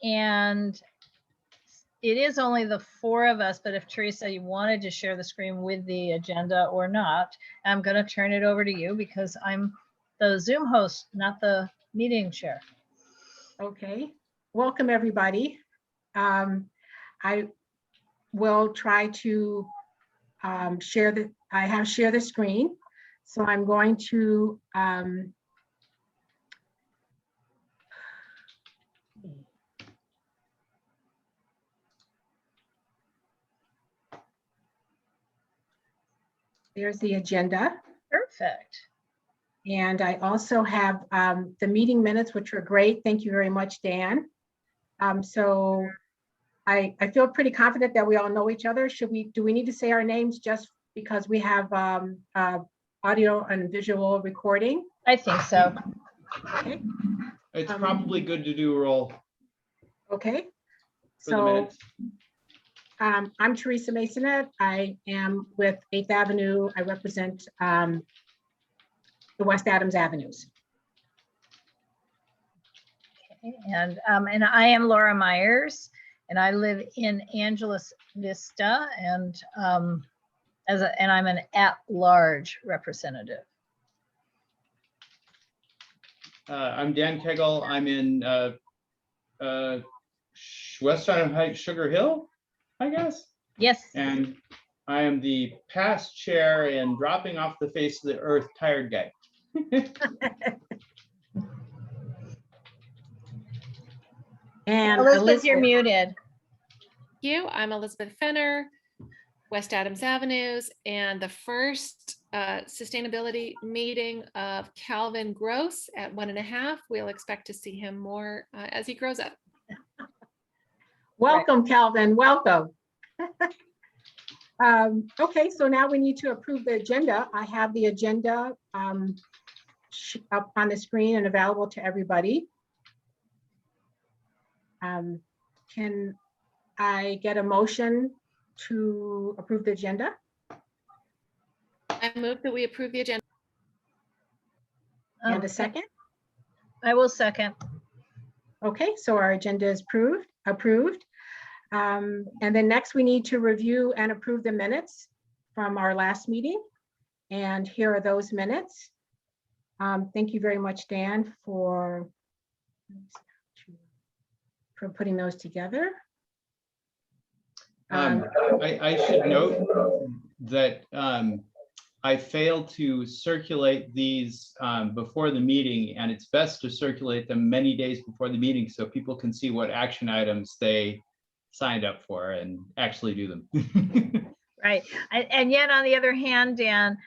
And it is only the 4 of us, but if Teresa, you wanted to share the screen with the agenda or not, I'm going to turn it over to you because I'm the Zoom host, not the meeting chair. Okay, welcome everybody. I will try to share the screen. So I'm going to there's the agenda. Perfect. And I also have the meeting minutes, which were great. Thank you very much, Dan. So I feel pretty confident that we all know each other. Do we need to say our names just because we have audio and visual recording? I think so. Okay. It's probably good to do a roll. Okay. For the So minutes. I'm Teresa Masonette. I am with 8th Avenue. I represent the West Adams Avenues. Okay. And I am Laura Myers, and I live in Angeles Vista, and I'm an at-large representative. I'm Dan Kegel. I'm in West Adams Heights, Sugar Hill, I guess. Yes. And I am the past chair and dropping off the face of the earth tired guy. And Elizabeth, you're muted. Thank you. I'm Elizabeth Fenner, West Adams Avenues, and the first sustainability meeting of Calvin Gross at 1.5. We'll expect to see him more as he grows up. welcome, Calvin. Welcome. Okay, so now we need to approve the agenda. I have the agenda up on the screen and available to everybody. Can I get a motion to approve the agenda? I move that we approve the agenda. And a second? I will second. Okay, so our agenda is approved. And then next we need to review and approve the minutes from our last meeting. And here are those minutes. Thank you very much, Dan, for putting those together. I should note that I failed to circulate these before the meeting, and it's best to circulate them many days before the meeting so people can see what action items they signed up for and actually do them. Right. And yet, on the other hand, Dan,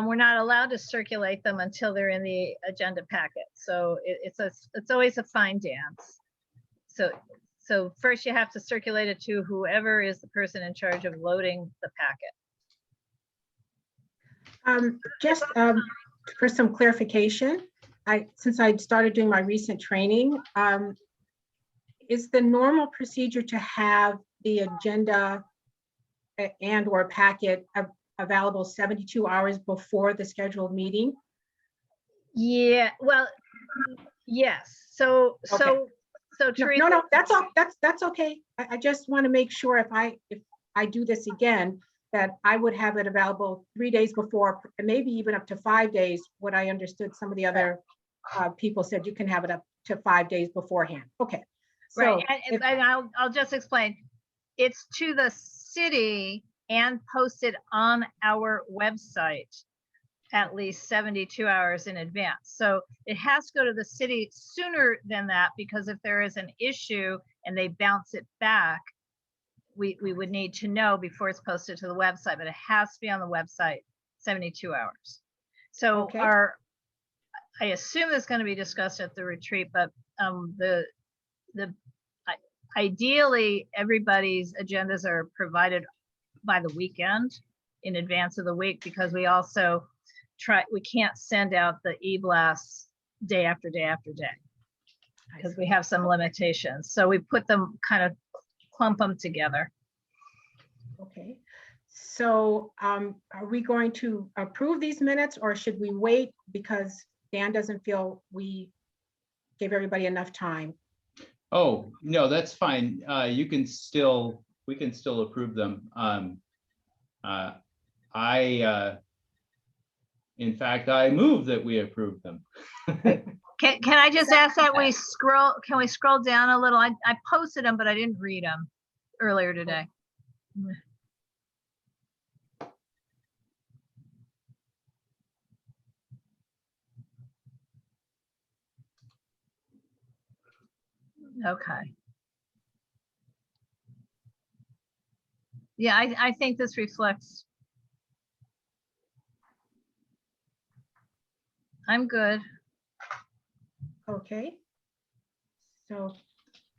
we're not allowed to circulate them until they're in the agenda packet. So it's always a fine dance. So first you have to circulate it to whoever is the person in charge of loading the packet. Just for some clarification, since I started doing my recent training, is the normal procedure to have the agenda and or packet available 72 hours before the scheduled meeting? Yeah, well, yes. So Teresa. No, that's all. That's okay. I just want to make sure if I do this again, that I would have it available 3 days before, and maybe even up to 5 days. What I understood, some of the other people said you can have it up to 5 days beforehand. Okay. So right, and I'll just explain. It's to the city and posted on our website at least 72 hours in advance. So it has to go to the city sooner than that, because if there is an issue and they bounce it back, we would need to know before it's posted to the website, but it has to be on the website 72 hours. So okay. I assume that's going to be discussed at the retreat, but ideally everybody's agendas are provided by the weekend in advance of the week, because we also we can't send out the e-blasts day after day after day because we have some limitations. So we put them, kind of clump them together. Okay. So are we going to approve these minutes, or should we wait because Dan doesn't feel we gave everybody enough time? Oh, no, that's fine. We can still approve them. In fact, I move that we approve them. Can I just ask that can we scroll down a little? I posted them, but I didn't read them earlier today. Okay. Yeah, I think this reflects. I'm good. Okay. So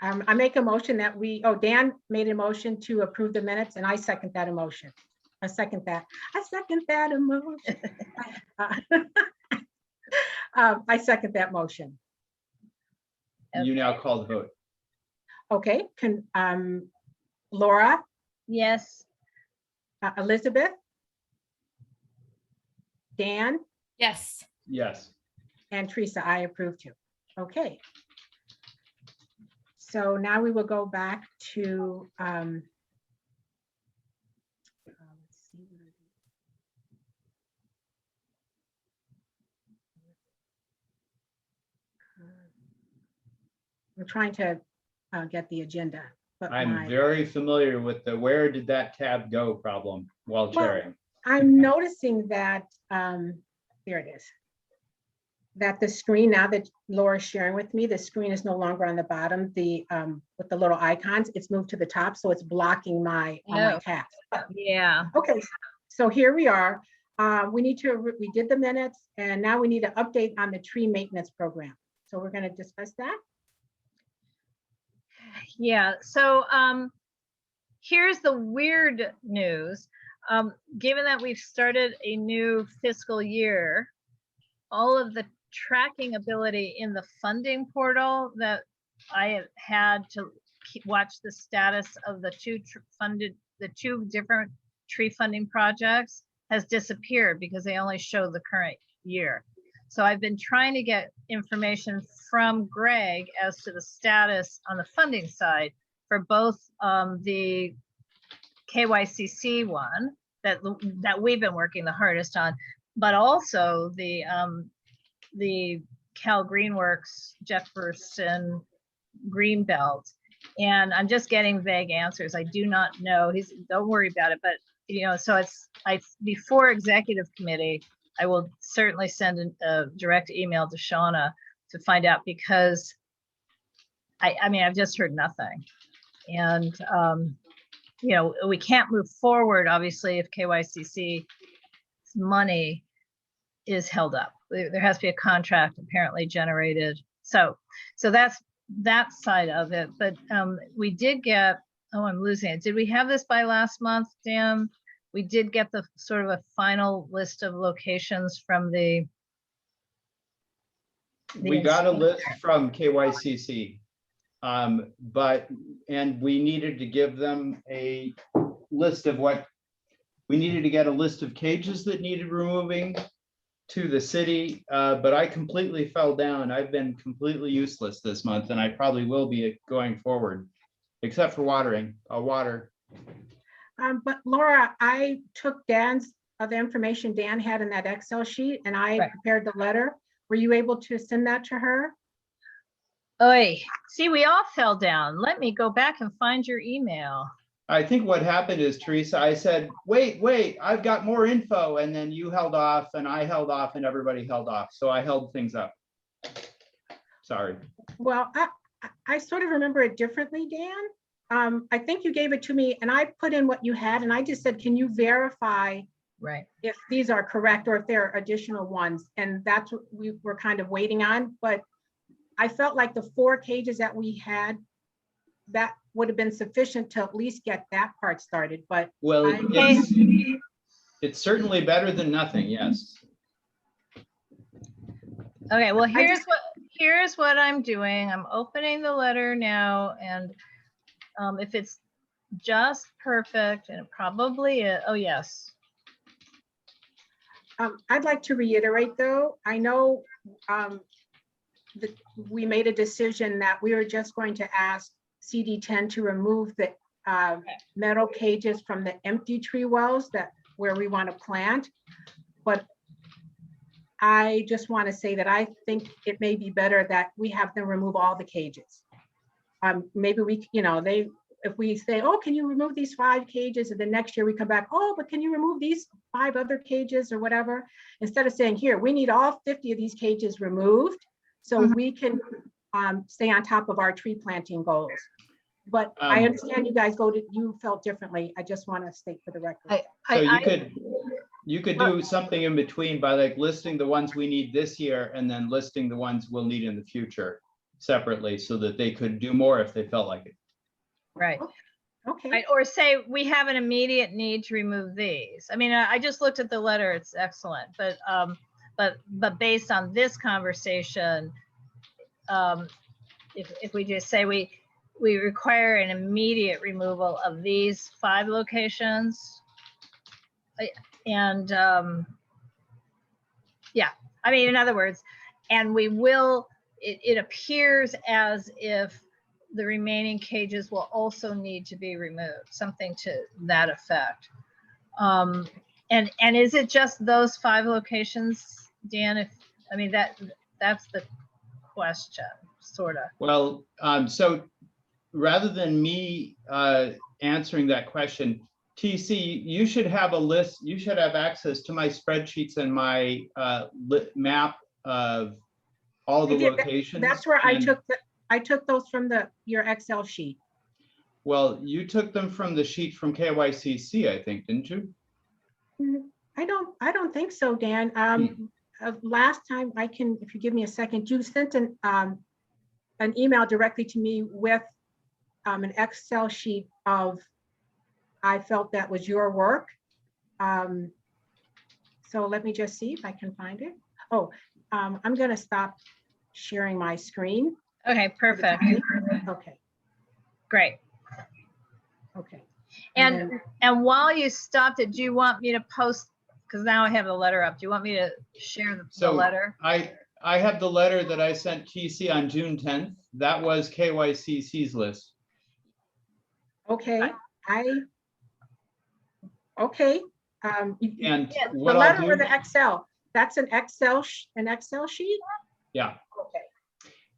I make a motion that Dan made a motion to approve the minutes, and I second that emotion. I second that emotion. I second that motion. You now call the vote. Okay, Laura, Yes. Elizabeth, Dan, Yes. Yes. and Teresa, I approve too. Okay. So now we will go back to, let's see. I'm trying to get the agenda, but I'm very familiar with the where did that tab go problem while Well, chairing. I'm noticing that, there it is. That the screen, now that Laura's sharing with me, the screen is no longer on the bottom, with the little icons, it's moved to the top, so it's blocking my tabs. Yeah. Okay, so here we are. We did the minutes, and now we need an update on the tree maintenance program. So we're going to discuss that. Yeah. So here's the weird news. Given that we've started a new fiscal year, all of the tracking ability in the funding portal that I have had to watch the status of the two different tree funding projects has disappeared because they only show the current year. So I've been trying to get information from Greg as to the status on the funding side for both the KYCC one that we've been working the hardest on, but also the Cal Greenworks Jefferson Greenbelt. And I'm just getting vague answers. I do not know. Don't worry about it. But so before executive committee, I will certainly send a direct email to Shauna to find out, because I mean, I've just heard nothing. And we can't move forward, obviously, if KYCC money is held up. There has to be a contract apparently generated. So that's that side of it. But we did get, I'm losing it. Did we have this by last month, Dan? We did get the sort of a final list of locations from the we got a list from KYCC, and we needed to give them a list of we needed to get a list of cages that needed removing to the city, but I completely fell down. I've been completely useless this month, and I probably will be going forward, except for watering. I'll water. But Laura, I took the information Dan had in that Excel sheet, and I prepared the letter. Were you able to send that to her? Oy, see, we all fell down. Let me go back and find your email. I think what happened is, Teresa, I said, wait, I've got more info. And then you held off and I held off and everybody held off. So I held things up. Sorry. Well, I sort of remember it differently, Dan. I think you gave it to me and I put in what you had, and I just said, can you verify if these are correct or if there are additional ones? And that's what we were kind of waiting on. But I felt like the 4 cages that we had, that would have been sufficient to at least get that part started. But well, it's certainly better than nothing. Yes. Okay, well, here's what I'm doing. I'm opening the letter now, and if it's just perfect, and it probably is. Oh yes. I'd like to reiterate, though, I know we made a decision that we were just going to ask CD10 to remove the metal cages from the empty tree wells where we want to plant. But I just want to say that I think it may be better that we have them remove all the cages. Maybe we, if we say, oh, can you remove these 5 cages? And then next year we come back, oh, but can you remove these 5 other cages or whatever? Instead of saying, here, we need all 50 of these cages removed so we can stay on top of our tree planting goals. But I understand you felt differently. I just want to state for the record. So you could do something in between by like listing the ones we need this year and then listing the ones we'll need in the future separately so that they could do more if they felt like it. Right. Okay. Right. Or say we have an immediate need to remove these. I mean, I just looked at the letter. It's excellent. But based on this conversation, if we just say we require an immediate removal of these 5 locations, and yeah, I mean, in other words, and we will, it appears as if the remaining cages will also need to be removed, something to that effect. And is it just those 5 locations, Dan? That's the question, sort of. Well, so rather than me answering that question, TC, you should have a list, you should have access to my spreadsheets and my map of all the locations. That's where I took those from your Excel sheet. Well, you took them from the sheet from KYCC, I think, didn't you? I don't think so, Dan. Last time, if you give me a second, you sent an email directly to me with an Excel sheet of, I felt that was your work. So let me just see if I can find it. Oh, I'm going to stop sharing my screen. Okay, perfect. Okay, Great. okay. And while you stopped it, do you want me to post, because now I have the letter up, do you want me to share the letter? I have the letter that I sent TC on June 10th. That was KYCC's list. Okay, okay. And the what letter I'll do, or the Excel, that's an Excel sheet? yeah. Okay.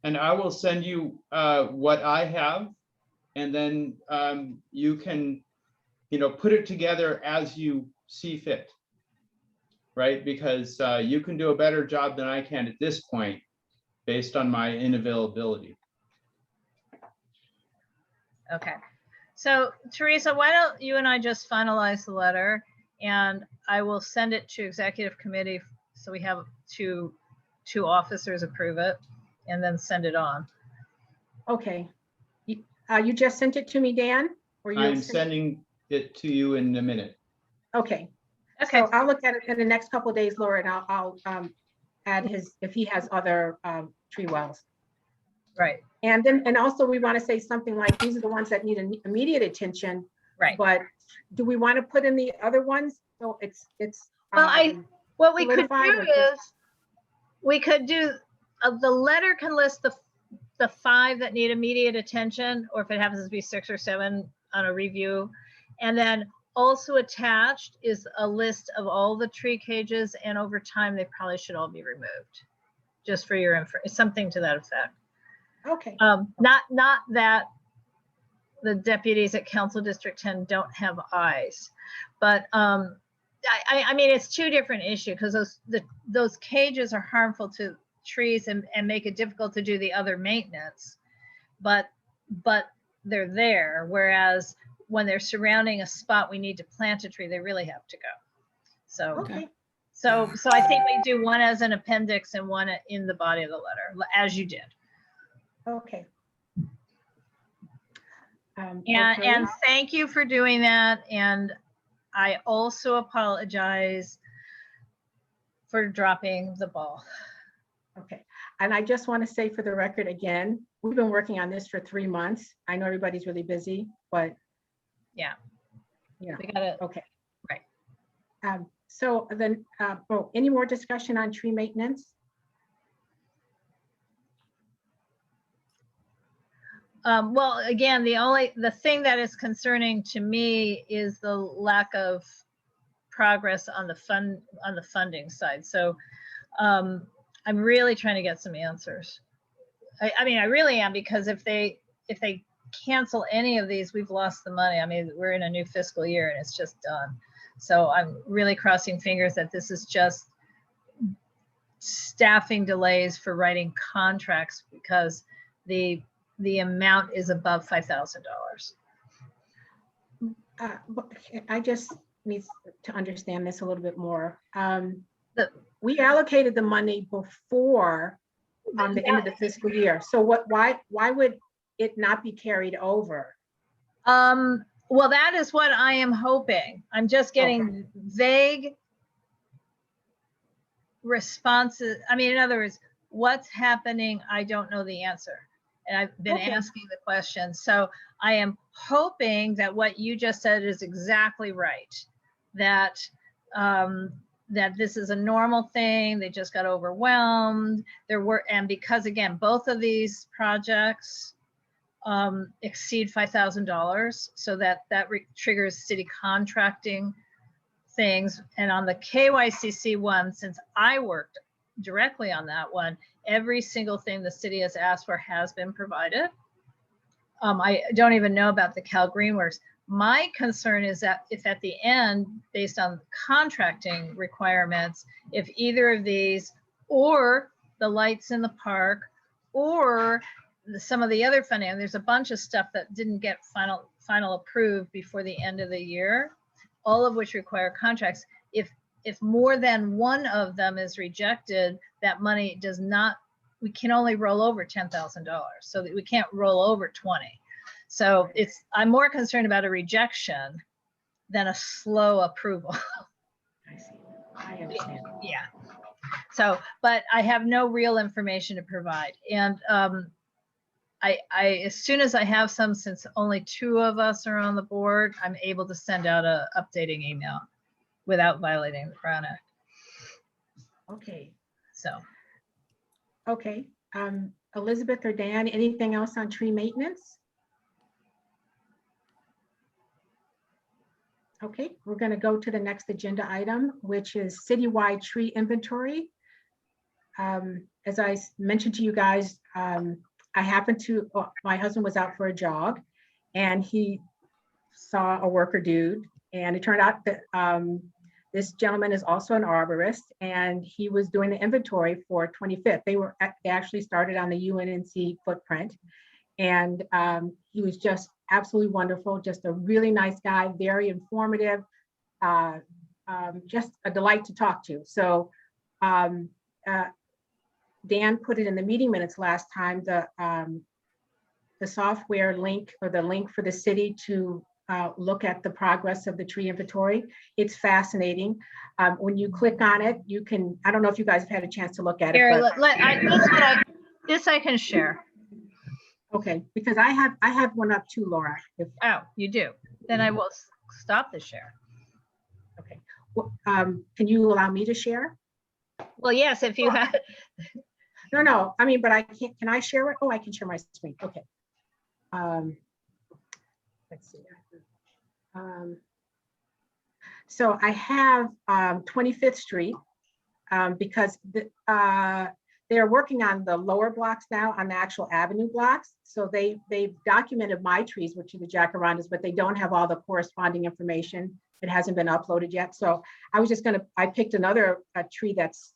And I will send you what I have, and then you can, put it together as you see fit, right? Because you can do a better job than I can at this point, based on my inavailability. Okay. So Teresa, why don't you and I just finalize the letter, and I will send it to executive committee so we have two officers approve it, and then send it on. Okay. You just sent it to me, Dan? Or I'm sending it to you in a minute. Okay. Okay. So I'll look at it in the next couple of days, Laura, and I'll add if he has other tree wells. Right. And also we want to say something like, these are the ones that need immediate attention. Right. But do we want to put in the other ones? So it's well, what we could do is we could do the letter can list the 5 that need immediate attention, or if it happens to be 6 or 7 on a review, and then also attached is a list of all the tree cages, and over time they probably should all be removed, just for your info, something to that effect. Okay. Not that the deputies at Council District 10 don't have eyes, but I mean, it's 2 different issues, because those cages are harmful to trees and make it difficult to do the other maintenance, but they're there. Whereas when they're surrounding a spot we need to plant a tree, they really have to go. So, okay. So I think we do one as an appendix and one in the body of the letter, as you did. Okay. And thank you for doing that. And I also apologize for dropping the ball. Okay. And I just want to say for the record again, we've been working on this for 3 months. I know everybody's really busy, but yeah, we got it. Okay. Right. So then, any more discussion on tree maintenance? Well, again, the thing that is concerning to me is the lack of progress on the funding side. So I'm really trying to get some answers. I mean, I really am, because if they cancel any of these, we've lost the money. I mean, we're in a new fiscal year and it's just done. So I'm really crossing fingers that this is just staffing delays for writing contracts, because the amount is above $5,000. I just need to understand this a little bit more. The- We allocated the money before the end of the fiscal year. So why would it not be carried over? Well, that is what I am hoping. I'm just getting vague responses. I mean, in other words, what's happening? I don't know the answer. And I've been asking the question. So I am hoping that what you just said is exactly right. That that this is a normal thing. They just got overwhelmed. And because again, both of these projects exceed $5,000, so that triggers city contracting things. And on the KYCC one, since I worked directly on that one, every single thing the city has asked for has been provided. I don't even know about the Cal Greenworks. My concern is that if at the end, based on contracting requirements, if either of these or the lights in the park or some of the other funding, there's a bunch of stuff that didn't get final approved before the end of the year, all of which require contracts. If more than one of them is rejected, that money does not, we can only roll over $10,000, so that we can't roll over 20. So I'm more concerned about a rejection than a slow approval. I see. I understand. Yeah. So, but I have no real information to provide. And I as soon as I have some, since only 2 of us are on the board, I'm able to send out a updating email without violating the Brown Act. Okay. So. Okay. Elizabeth or Dan, anything else on tree maintenance? Okay, we're going to go to the next agenda item, which is citywide tree inventory. As I mentioned to you guys, I happened to, my husband was out for a jog and he saw a worker dude, and it turned out that this gentleman is also an arborist, and he was doing the inventory for 25th. They actually started on the UNNC footprint, and he was just absolutely wonderful, just a really nice guy, very informative, just a delight to talk to. So Dan put it in the meeting minutes last time, the software link, or the link for the city to look at the progress of the tree inventory. It's fascinating. When you click on it, you can, I don't know if you guys have had a chance to look at Here, it. This I can share. Okay, because I have one up too, Laura. Oh, you do? Then I will stop the share. Okay. Well, can you allow me to share? Well, yes, if you have. No, I mean, but I can't, can I share it? Oh, I can share my screen. Okay. Let's see. So I have 25th Street because they're working on the lower blocks now, on the actual avenue blocks. So they've documented my trees, which are the jacarandas, but they don't have all the corresponding information. It hasn't been uploaded yet. So I was just I picked another tree that's,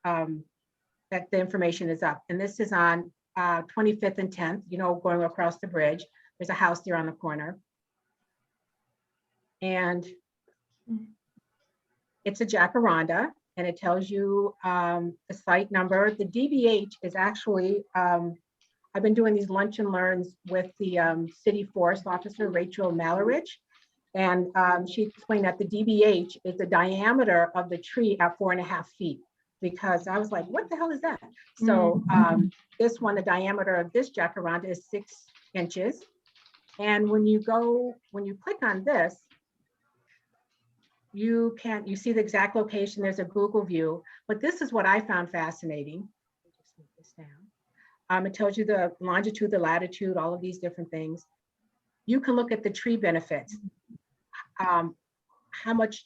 that the information is up. And this is on 25th and 10th, you know, going across the bridge. There's a house there on the corner. And it's a jacaranda, and it tells you the site number. The DBH is actually, I've been doing these lunch and learns with the city forest officer, Rachel Malerich, and she explained that the DBH is the diameter of the tree at 4.5 feet, because I was like, what the hell is that? So this one, the diameter of this jacaranda is 6 inches. And when you click on this, you see the exact location. There's a Google view, but this is what I found fascinating. Just move this It tells you the longitude, the latitude, all of these different things. You can look at the tree benefits. How much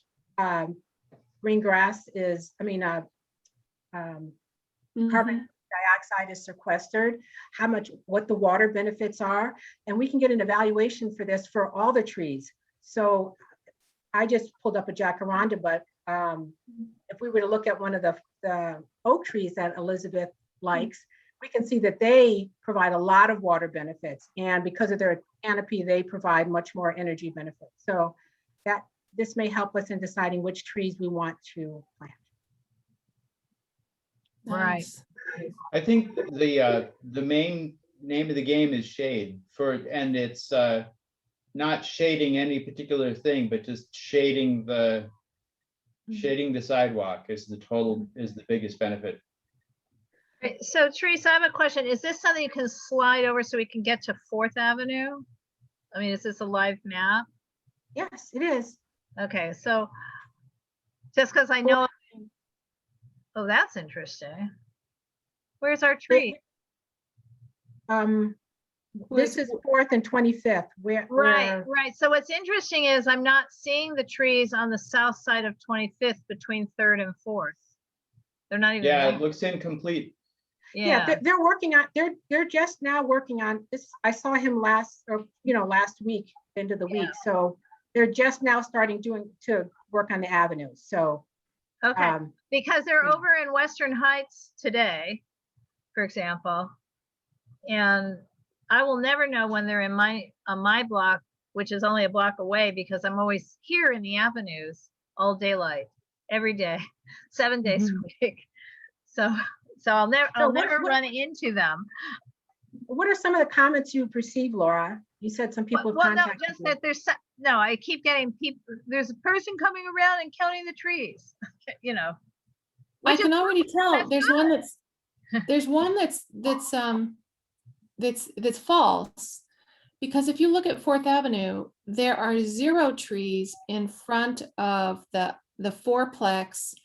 green grass is, carbon dioxide is sequestered, what the water benefits are, and we can get an evaluation for this for all the trees. So I just pulled up a jacaranda, but if we were to look at one of the oak trees that Elizabeth likes, we can see that they provide a lot of water benefits, and because of their canopy, they provide much more energy benefits. So this may help us in deciding which trees we want to plant. Right. Nice. I think the main name of the game is shade and it's not shading any particular thing, but just shading the sidewalk is the biggest benefit. Right, so Teresa, I have a question. Is this something you can slide over so we can get to 4th Avenue? I mean, is this a live map? Yes, it is. Okay, so just because I know, oh, that's interesting. Where's our tree? This is 4th and 25th. Right. So what's interesting is I'm not seeing the trees on the south side of 25th between 3rd and 4th. They're not even Yeah, there. it looks incomplete. Yeah. They're working on, they're just now working on this. I saw him last week, end of the week. So they're just now starting to work on the avenues. So Okay, because they're yeah. over in Western Heights today, for example, and I will never know when they're on my block, which is only a block away, because I'm always here in the avenues all daylight, every day, 7 days a week. So I'll never run into them. What are some of the comments you perceive, Laura? You said some people have Well, no, contacted just you. that I keep getting people. There's a person coming around and counting the trees. I which can is already tell that's there's one that's false, because if you look at 4th Avenue, there are 0 trees in front of the fourplex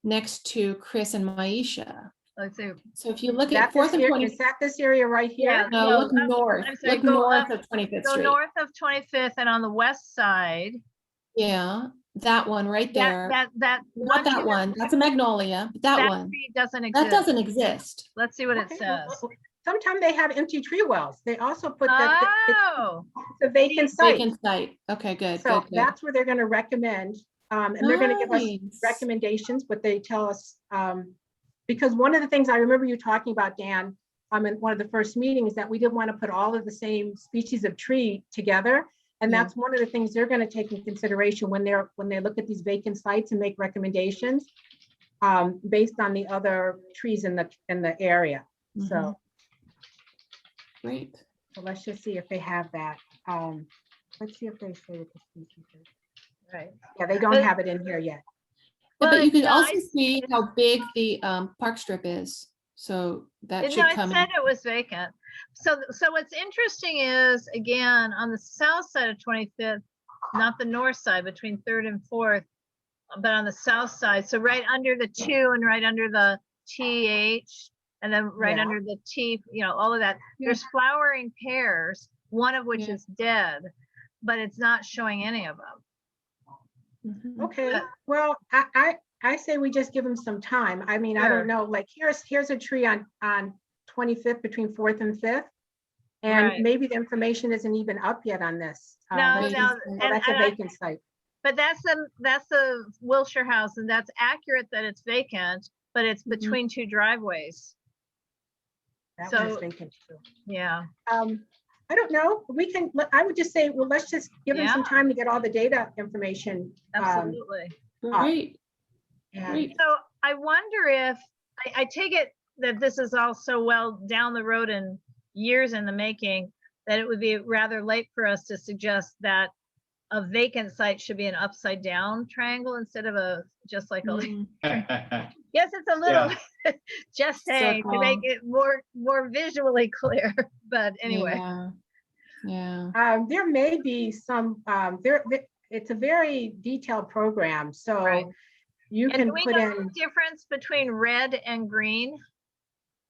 next to Chris and Maisha. Let's see. So if you look at 4th and 25th, Is that this area right here? Yeah. no, No, look north. I'm sorry, Look go north up- of 25th Go Street. north of 25th and on the west side. Yeah, that one right there. That Not that tree- one. That's a magnolia. But that one. tree doesn't exist. That doesn't exist. Let's see what it Okay, says. Sometimes they have empty tree wells. They also put that Oh, it's a vacant site. Vacant site. Okay, good. So good, good. that's where they're going to recommend, and they're going to give us Nice. recommendations, but they tell us, because one of the things I remember you talking about, Dan, in one of the first meetings, that we didn't want to put all of the same species of tree together. And Yeah. that's one of the things they're going to take into consideration when they look at these vacant sites and make recommendations based on the other trees in the area. So Great. let's just see if they have that. Let's see if they say what the species is. right. Yeah, they don't But- have it in here yet. Well, But you can no, also I- see how big the park strip is. So that No, should it come in. said it was vacant. So what's interesting is, again, on the south side of 25th, not the north side between 3rd and 4th, but on the south side. So right under the 2 and right under the TH, and then right Yeah. under the T, all of that. There's flowering pears, one of which Yeah. is dead, but it's not showing any of them. Mhm. Okay, well, I say we just give them some time. I mean, I Sure. don't know, like here's a tree on 25th between 4th and 5th. And Right. maybe the information isn't even up yet on this. No, Vacant no, site. So and that's a I- vacant site. but that's the Wilshire house, and that's accurate that it's vacant, but it's Mhm. between 2 driveways. That So- one's vacant too. Yeah. I don't know. I would just say, well, let's just give them some Yeah. time to get all the data information. Absolutely. Great. And Great. So I wonder if, I take it that this is all so well down the road and years in the making, that it would be rather late for us to suggest that a vacant site should be an upside down triangle instead of just like a, Mm, yes, it's a little, just saying, to make Circle. it more visually clear, but anyway. Yeah. there may be some, it's a very detailed program. Right. So you And can do we put know in, the difference between red and green?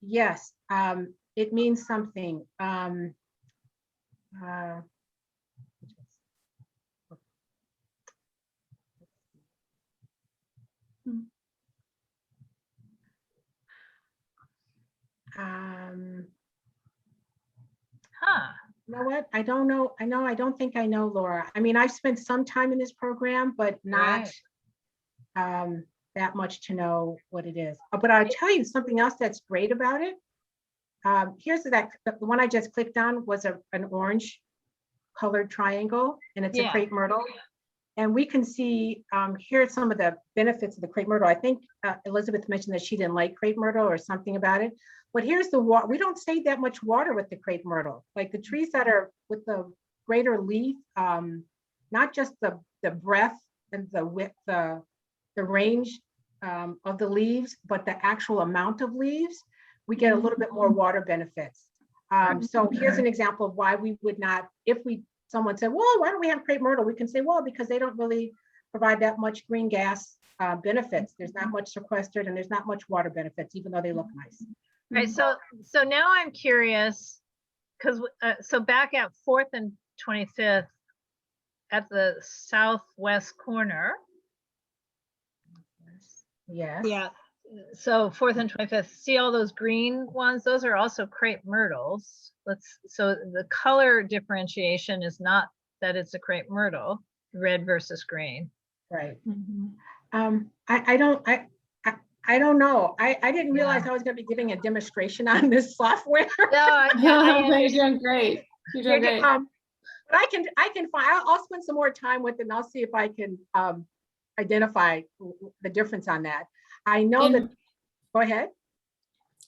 yes. it means something. Huh, You know what? I don't know. I don't think I know, Laura. I mean, I've spent some time in this program, but not that much to know what it is. But I'll tell you something else that's great about it. Here's the one I just clicked on was an orange colored triangle, and it's a Yeah. crepe myrtle. And we can see here are some of the benefits of the crepe myrtle. I think Elizabeth mentioned that she didn't like crepe myrtle or something about it. But here's the water. We don't save that much water with the crepe myrtle. Like the trees that are with the greater leaf, not just the breadth and the width, the range of the leaves, but the actual amount of leaves, we get a little bit more water benefits. So here's an example of why we would not, if someone said, well, why don't we have crepe myrtle? We can say, well, because they don't really provide that much green gas benefits. There's not much sequestered and there's not much water benefits, even though they look nice. right, so now I'm curious, because, so back at 4th and 25th, at the southwest corner. Yes. Yeah, so 4th and 25th, see all those green ones? Those are also crepe myrtles. So the color differentiation is not that it's a crepe myrtle, red versus green. Right. Mhm. I don't know. I didn't realize I was going to be giving a demonstration on this software. No, I You're doing great. You're doing great. But I can find. I'll spend some more time with it, and I'll see if I can identify the difference on that. I know that. Go ahead.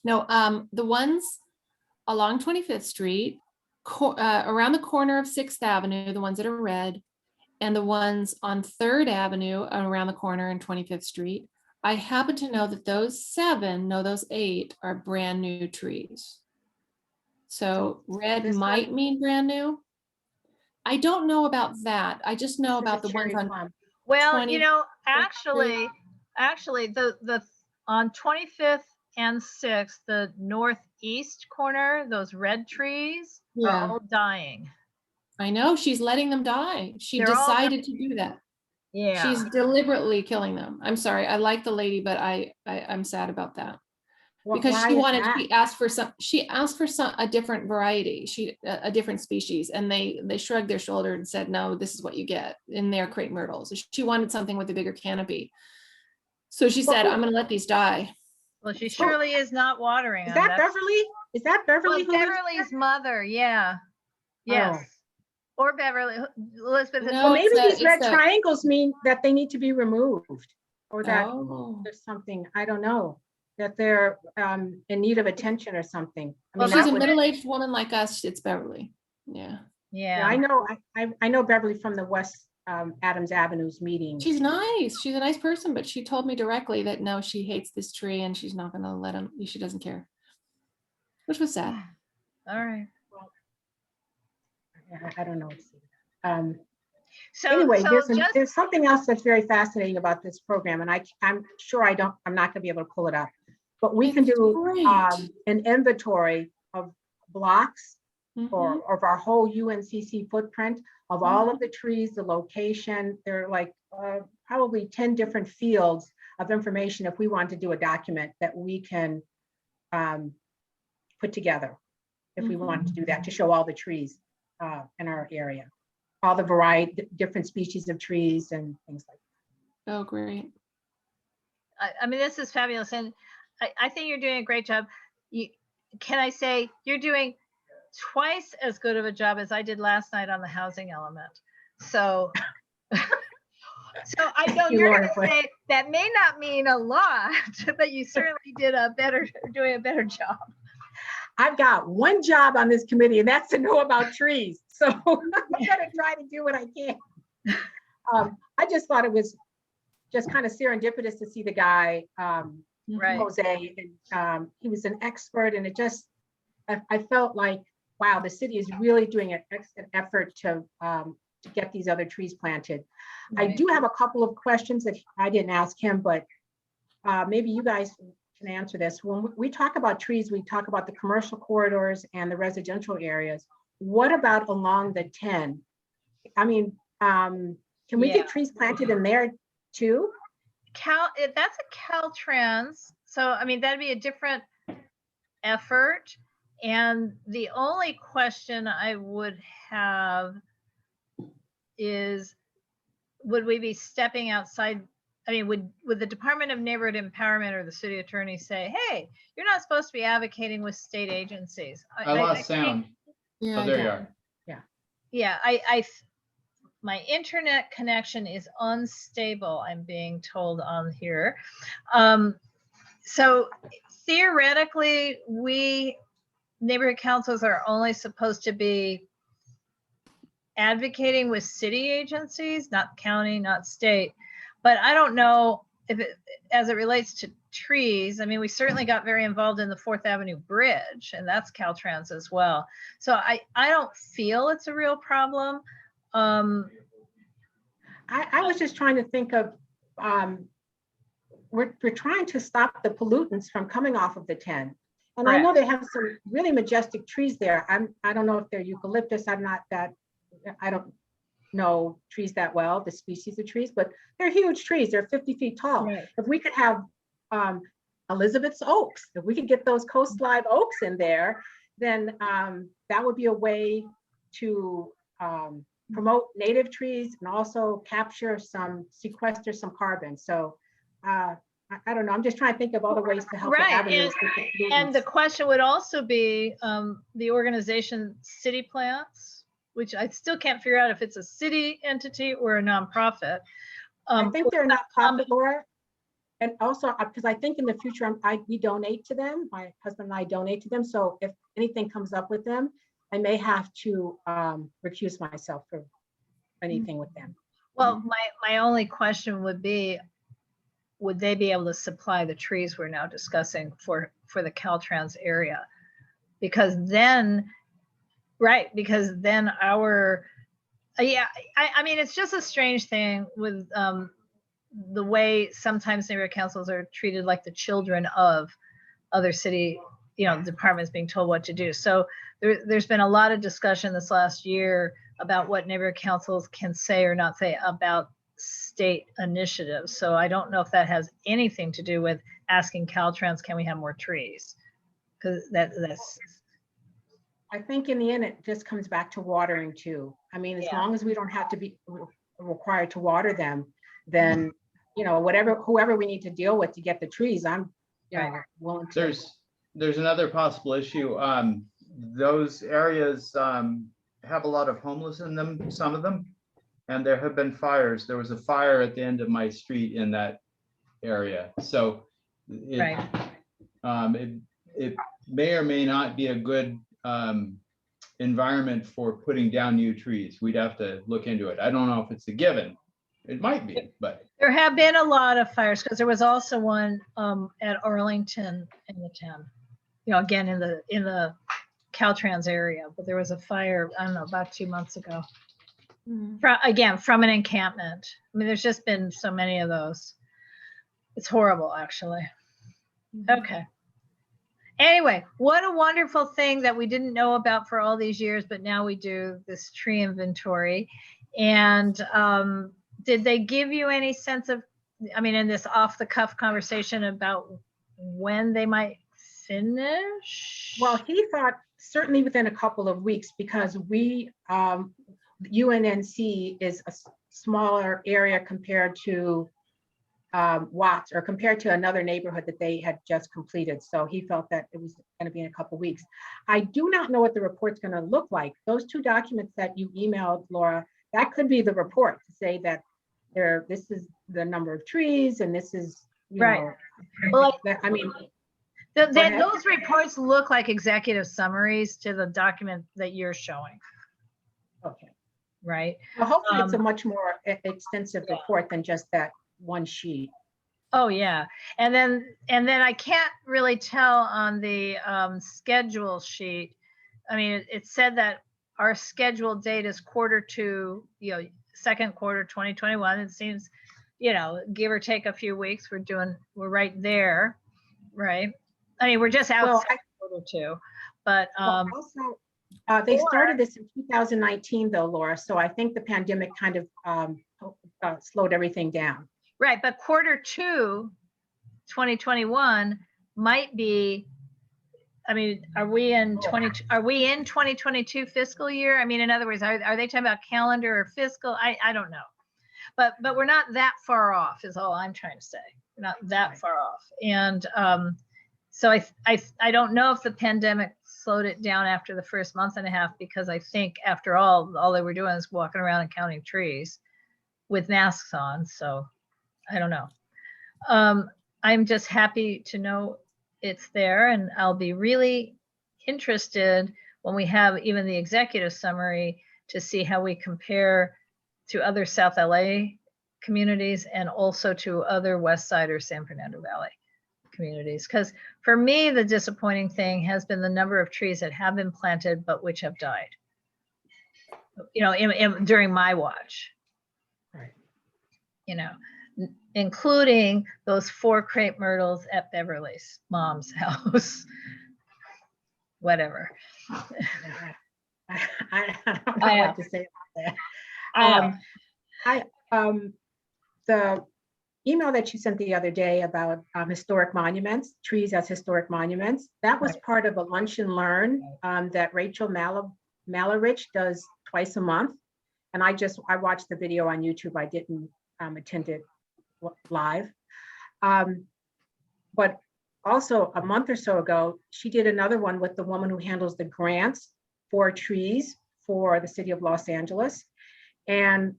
No, the ones along 25th Street, around the corner of 6th Avenue, the ones that are red, and the ones on 3rd Avenue around the corner in 25th Street, I happen to know that those 8 are brand new trees. So red might mean brand new. I don't know about that. I just know about the ones on. Well, you know, actually, the on 25th and 6th, the northeast corner, those red trees are all dying. I know, she's letting them die. She They're all decided to do that. Yeah. She's deliberately killing them. I'm sorry. I like the lady, but I'm sad about that. Because she asked for a different variety, a different species, and they shrugged their shoulder and said, no, this is what you get in their crepe myrtles. She wanted something with a bigger canopy. So she said, I'm gonna let these die. Well, she surely is not watering Is them. that Beverly? Is that Beverly? Well, Beverly's mother, yeah. Yes. Or Beverly, Elizabeth. No, Well, maybe these red triangles mean that they need to be removed, or that there's something, I don't know, that they're in need of attention or something. I mean, well, she's a middle-aged woman like us. It's Beverly. Yeah. Yeah, I know. I know Beverly from the West Adams Avenue's meeting. She's nice. She's a nice person, but she told me directly that no, she hates this tree and she's not going to let him. She doesn't care, which was sad. All right. Well, I don't know. So anyway, there's something else that's very fascinating about this program, and I'm sure I'm not going to be able to pull it up, but we can do an inventory of blocks or of our whole UNCC footprint of all of the trees, the location. There are like probably 10 different fields of information if we want to do a document that we can put together, if we want to do that, to show all the trees in our area, all the variety, different species of trees and things like that. Oh, great. I mean, this is fabulous. And I think you're doing a great job. Can I say you're doing twice as good of a job as I did last night on the housing element. So, so I know you're going to say that may not mean a lot, but you certainly doing a better job. I've got one job on this committee, and that's to know about trees. So I'm going to try to do what I can. I just thought it was just kind of serendipitous to see the guy, Jose, and he was an expert, and it just, I felt like, wow, the city is really doing an excellent effort to get these other trees planted. Right. I do have a couple of questions that I didn't ask him, but maybe you guys can answer this. When we talk about trees, we talk about the commercial corridors and the residential areas. What about along the 10? I mean, can we Yeah. get trees planted in there too? That's a Caltrans. So, I mean, that'd be a different effort. And the only question I would have is, would we be stepping outside? I mean, would the Department of Neighborhood Empowerment or the city attorney say, hey, you're not supposed to be advocating with state agencies? I lost sound. Yeah, Oh, there you are. Yeah, my internet connection is unstable, I'm being told on here. So theoretically, we neighborhood councils are only supposed to be advocating with city agencies, not county, not state. But I don't know if it, as it relates to trees, I mean, we certainly got very involved in the 4th Avenue Bridge, and that's Caltrans as well. So I don't feel it's a real problem. I was just trying to think of, we're trying to stop the pollutants from coming off of the 10. And I know they have some really majestic trees there. I don't know if they're eucalyptus. I don't know trees that well, the species of trees, but they're huge trees. They're 50 feet tall. Right. If we could have Elizabeth's oaks, if we could get those coast live oaks in there, then that would be a way to promote native trees and also sequester some carbon. So I don't know. I'm just trying to think of other ways to help the avenues. And the question would also be the organization City Plants, which I still can't figure out if it's a city entity or a nonprofit. I think they're not popular. And also, because I think in the future, we donate to them. My husband and I donate to them. So if anything comes up with them, I may have to recuse myself from anything with them. Well, my only question would be, would they be able to supply the trees we're now discussing for the Caltrans area? Because then, our, I mean, it's just a strange thing with the way sometimes neighborhood councils are treated like the children of other city, departments being told what to do. So there's been a lot of discussion this last year about what neighborhood councils can say or not say about state initiatives. So I don't know if that has anything to do with asking Caltrans, can we have more trees? Because that's. I think in the end, it just comes back to watering too. I mean, as long as we don't have to be required to water them, then, whoever we need to deal with to get the trees, I'm willing to. There's another possible issue. Those areas have a lot of homeless in them, some of them, and there have been fires. There was a fire at the end of my street in that area. So it may or may not be a good environment for putting down new trees. We'd have to look into it. I don't know if it's a given. It might be, but There have been a lot of fires, because there was also one at Arlington in the town, again in the Caltrans area, but there was a fire, I don't know, about 2 months ago. From an encampment. I mean, there's just been so many of those. It's horrible, actually. Okay. Anyway, what a wonderful thing that we didn't know about for all these years, but now we do, this tree inventory. And did they give you any sense of, I mean, in this off the cuff conversation about when they might finish? Well, he thought certainly within a couple of weeks, because we, UNNC is a smaller area compared to Watts, or compared to another neighborhood that they had just completed. So he felt that it was going to be in a couple of weeks. I do not know what the report's going to look like. Those 2 documents that you emailed, Laura, that could be the report to say that this is the number of trees and this is, Right. Well, I mean, those reports look like executive summaries to the document that you're showing. Okay. Right. Well, hopefully it's a much more extensive report than just that one sheet. Oh, yeah. And then I can't really tell on the schedule sheet. I mean, it said that our scheduled date is Q2, second quarter 2021. It seems, give or take a few weeks, we're right there. right? I mean, we're just Well, outside quarter two, but, Well, also, they or- started this in 2019 though, Laura, so I think the pandemic kind of slowed everything down. right, but quarter two, 2021 might be, I mean, are we in 2022 fiscal year? I mean, in other words, are they talking about calendar or fiscal? I don't know. But we're not that far off is all I'm trying to say. We're not that Right. far off. And so I don't know if the pandemic slowed it down after the first month and a half, because I think after all they were doing is walking around and counting trees with masks on. So I don't know. I'm just happy to know it's there, and I'll be really interested when we have even the executive summary to see how we compare to other South LA communities and also to other West Side or San Fernando Valley communities. Because for me, the disappointing thing has been the number of trees that have been planted but which have died. You know, during my watch. Right. You know, including those 4 crepe myrtles at Beverly's mom's house. Whatever. I don't know what to say about that. The email that you sent the other day about historic monuments, trees as historic monuments, that was Right. part of a lunch and learn that Rachel Malarich does twice a month. And I watched the video on YouTube. I didn't attend it live. But also a month or so ago, she did another one with the woman who handles the grants for trees for the city of Los Angeles. And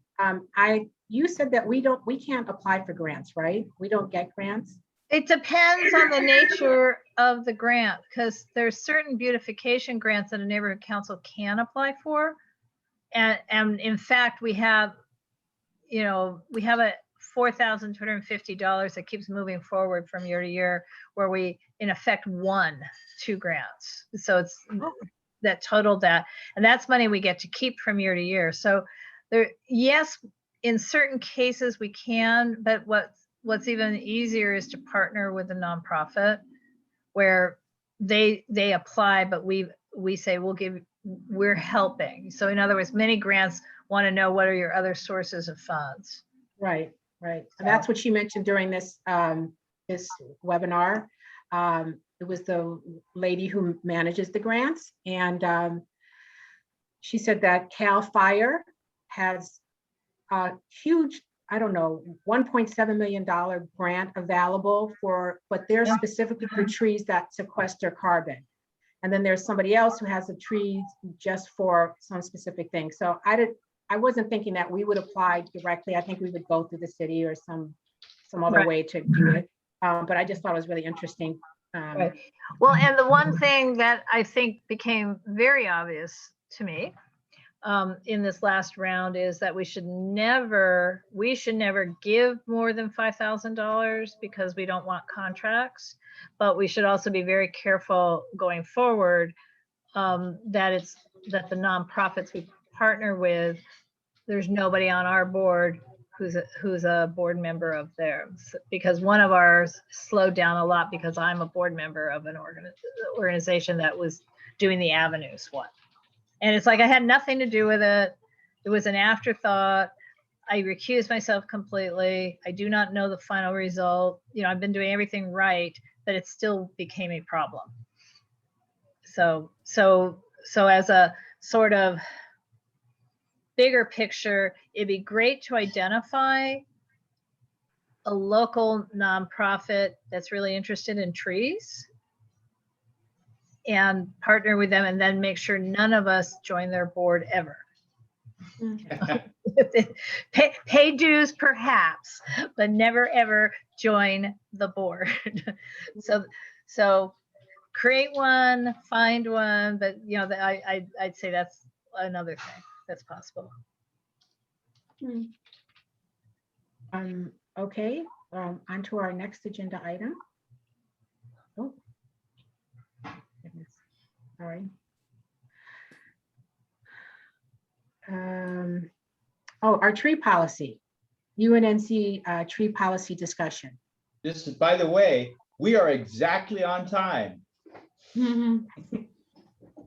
you said that we can't apply for grants, right? We don't get grants. It depends on the nature of the grant, because there's certain beautification grants that a neighborhood council can apply for. And in fact, we have a $4,250 that keeps moving forward from year to year, where we in effect won 2 grants. So it's that totaled that, and that's money we get to keep from year to year. So yes, in certain cases we can, but what's even easier is to partner with a nonprofit where they apply, but we say we're helping. So in other words, many grants want to know what are your other sources of funds. Right. And that's what she mentioned during this this webinar. It was the lady who manages the grants, and she said that CAL FIRE has a huge, I don't know, $1.7 million grant available but they're specifically for trees that sequester carbon. And then there's somebody else who has the trees just for some specific thing. So I wasn't thinking that we would apply directly. I think we would go through the city or some other Right. way to do it. But I just thought it was really interesting. Right. Well, and the one thing that I think became very obvious to me in this last round is that we should never give more than $5,000 because we don't want contracts, but we should also be very careful going forward that the nonprofits we partner with, there's nobody on our board who's a board member of theirs, because one of ours slowed down a lot because I'm a board member of an organization that was doing the Avenues one. And it's like I had nothing to do with it. It was an afterthought. I recused myself completely. I do not know the final result. You know, I've been doing everything right, but it still became a problem. So as a sort of bigger picture, it'd be great to identify a local nonprofit that's really interested in trees and partner with them, and then make sure none of us join their board ever. Pay dues perhaps, but never ever join the board. So create one, find one, but you know, I'd say that's another thing that's possible. Okay, on to our next agenda item. Oh, goodness. Sorry. Our tree policy, UNNC tree policy discussion. This is, by the way, we are exactly on time. Mhm.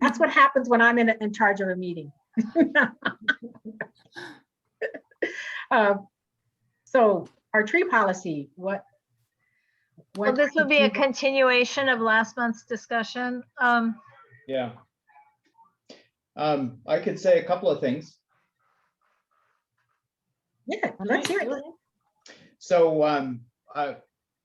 That's what happens when I'm in charge of a meeting. So our tree policy, Well, what this would did be a you- continuation of last month's discussion. Yeah. I could say a couple of things. Yeah, let's hear it. So,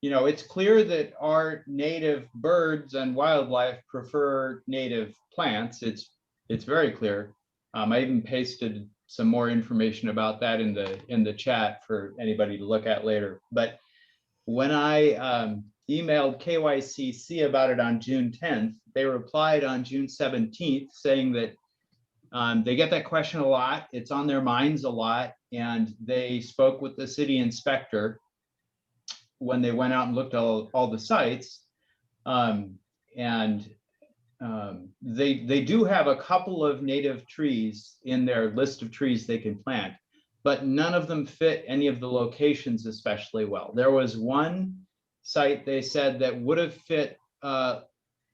it's clear that our native birds and wildlife prefer native plants. It's very clear. I even pasted some more information about that in the chat for anybody to look at later. But when I emailed KYCC about it on June 10th, they replied on June 17th saying that they get that question a lot. It's on their minds a lot. And they spoke with the city inspector when they went out and looked at all the sites. They do have a couple of native trees in their list of trees they can plant, but none of them fit any of the locations especially well. There was one site they said that would have fit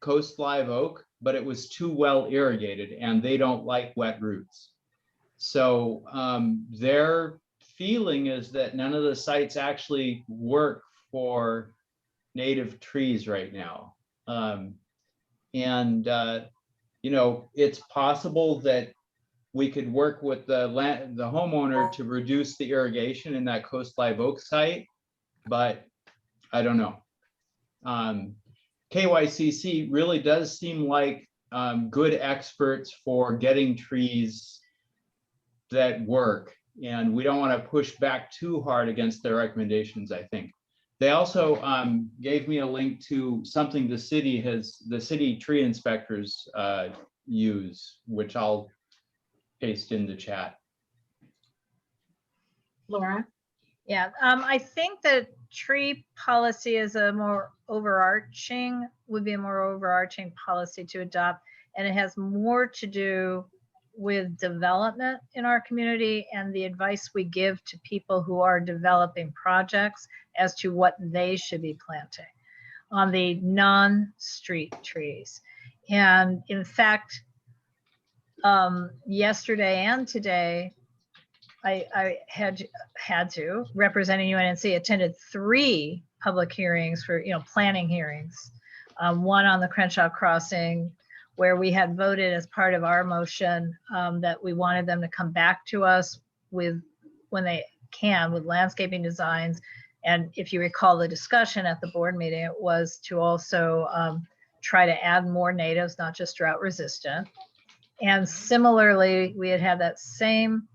coast live oak, but it was too well irrigated and they don't like wet roots. So their feeling is that none of the sites actually work for native trees right now. It's possible that we could work with the homeowner to reduce the irrigation in that coast live oak site, but I don't know. KYCC really does seem like good experts for getting trees that work, and we don't want to push back too hard against their recommendations, I think. They also gave me a link to something the city tree inspectors use, which I'll paste in the chat. Laura? Yeah, I think that tree policy is would be a more overarching policy to adopt, and it has more to do with development in our community and the advice we give to people who are developing projects as to what they should be planting on the non-street trees. And in fact, yesterday and today, I had to, representing UNNC, attended 3 public hearings for, planning hearings. One on the Crenshaw Crossing, where we had voted as part of our motion that we wanted them to come back to us with, when they can, with landscaping designs. And if you recall the discussion at the board meeting, it was to also try to add more natives, not just drought resistant. And similarly, we had that same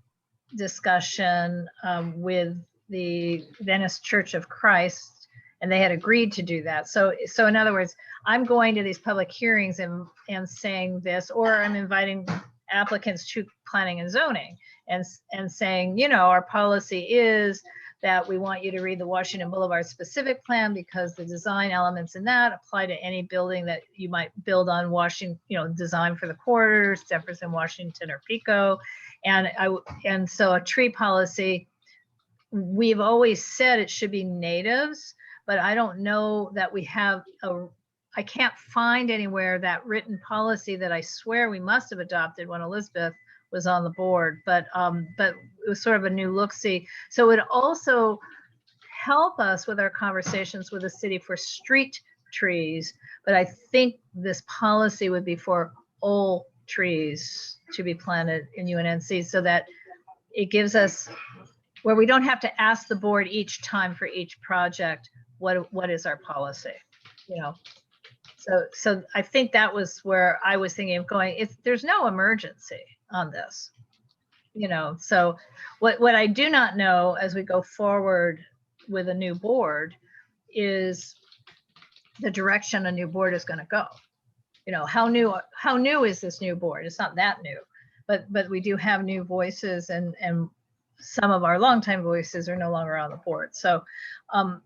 discussion with the Venice Church of Christ, and they had agreed to do that. So in other words, I'm going to these public hearings and saying this, or I'm inviting applicants to planning and zoning and saying, our policy is that we want you to read the Washington Boulevard specific plan because the design elements in that apply to any building that you might build on Washington, design for the corridors, Jefferson, Washington, or Pico. And so a tree policy, we've always said it should be natives, but I don't know that we have I can't find anywhere that written policy that I swear we must have adopted when Elizabeth was on the board, but it was sort of a new look-see. So it would also help us with our conversations with the city for street trees, but I think this policy would be for all trees to be planted in UNNC, so that it gives us, where we don't have to ask the board each time for each project, what is our policy, So I think that was where I was thinking of going. There's no emergency on this, So what I do not know as we go forward with a new board is the direction a new board is going to go. How new is this new board? It's not that new, but we do have new voices, and some of our longtime voices are no longer on the board. So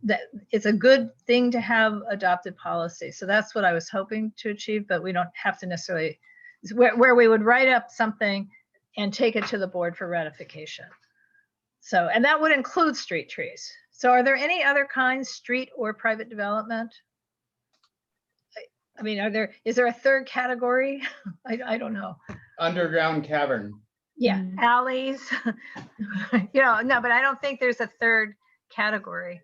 that it's a good thing to have adopted policy. So that's what I was hoping to achieve, but we don't have to necessarily, where we would write up something and take it to the board for ratification. So, and that would include street trees. So are there any other kinds, street or private development? I mean, is there a third category? I don't know. Underground cavern. Yeah, alleys. No, but I don't think there's a third category.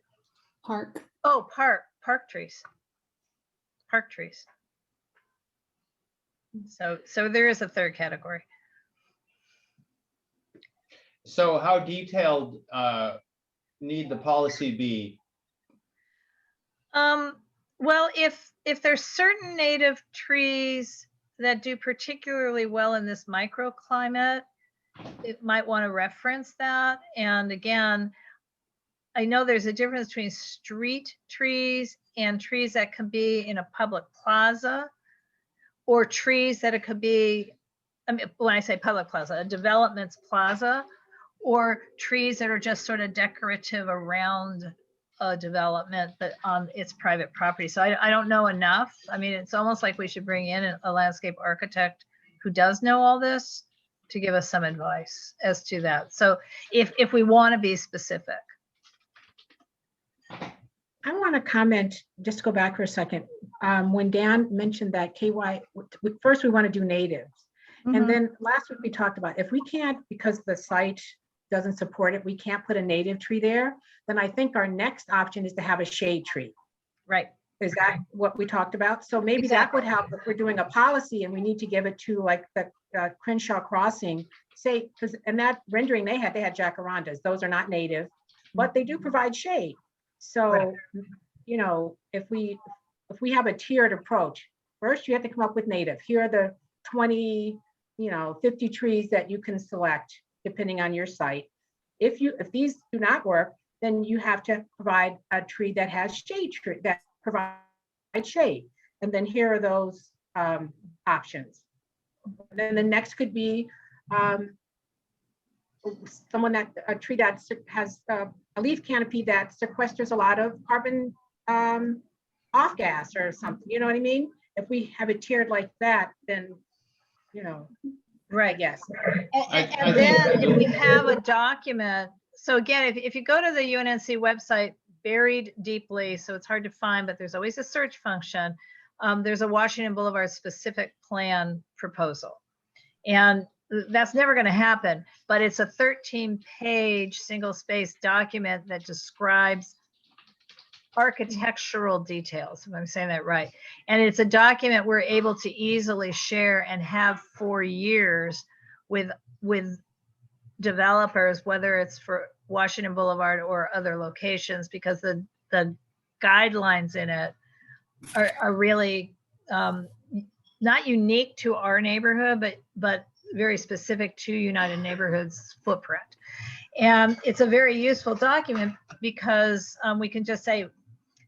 Park. Oh, park trees. Park trees. So there is a third category. So how detailed need the policy be? Well, if there's certain native trees that do particularly well in this microclimate, it might want to reference that. And again, I know there's a difference between street trees and trees that can be in a public plaza, or trees that it could be, I mean, when I say public plaza, a development's plaza, or trees that are just sort of decorative around a development, but on its private property. So I don't know enough. I mean, it's almost like we should bring in a landscape architect who does know all this to give us some advice as to that. So if we want to be specific. I want to comment, just go back for a second. When Dan mentioned that KY, first we want to do natives. Mhm. And then last week we talked about if we can't, because the site doesn't support it, we can't put a native tree there, then I think our next option is to have a shade tree. Right. Is that what we talked about? So maybe that would help if we're doing a policy and we need to give it to like the Crenshaw Crossing, say, because in that rendering they had jacarandas. Those are not native, but they do provide shade. So, Right. you know, if we have a tiered approach, first you have to come up with native. Here are the 20, 50 trees that you can select depending on your site. If these do not work, then you have to provide a tree that has shade, that provides shade. And then here are those options. And then the next could be a tree that has a leaf canopy that sequesters a lot of carbon off gas or something, you know what I mean? If we have it tiered like that, then, Right. yes. And then if we have a document, so again, if you go to the UNNC website, buried deeply, so it's hard to find, but there's always a search function. There's a Washington Boulevard specific plan proposal. And that's never going to happen, but it's a 13-page single-spaced document that describes architectural details, if I'm saying that right. And it's a document we're able to easily share and have for years with developers, whether it's for Washington Boulevard or other locations, because the guidelines in it are really not unique to our neighborhood, but very specific to United Neighborhoods footprint. And it's a very useful document because we can just say,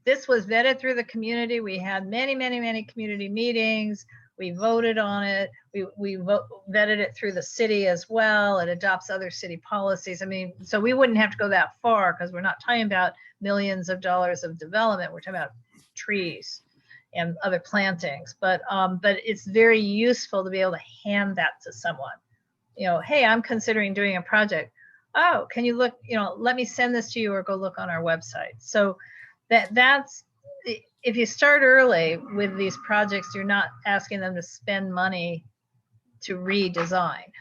this was vetted through the community. We had many, many, many community meetings. We voted on it. We vetted it through the city as well. It adopts other city policies. I mean, so we wouldn't have to go that far because we're not talking about millions of dollars of development. We're talking about trees and other plantings. But it's very useful to be able to hand that to someone. Hey, I'm considering doing a project. Oh, can you look, let me send this to you or go look on our website. So that's, if you start early with these projects, you're not asking them to spend money to redesign.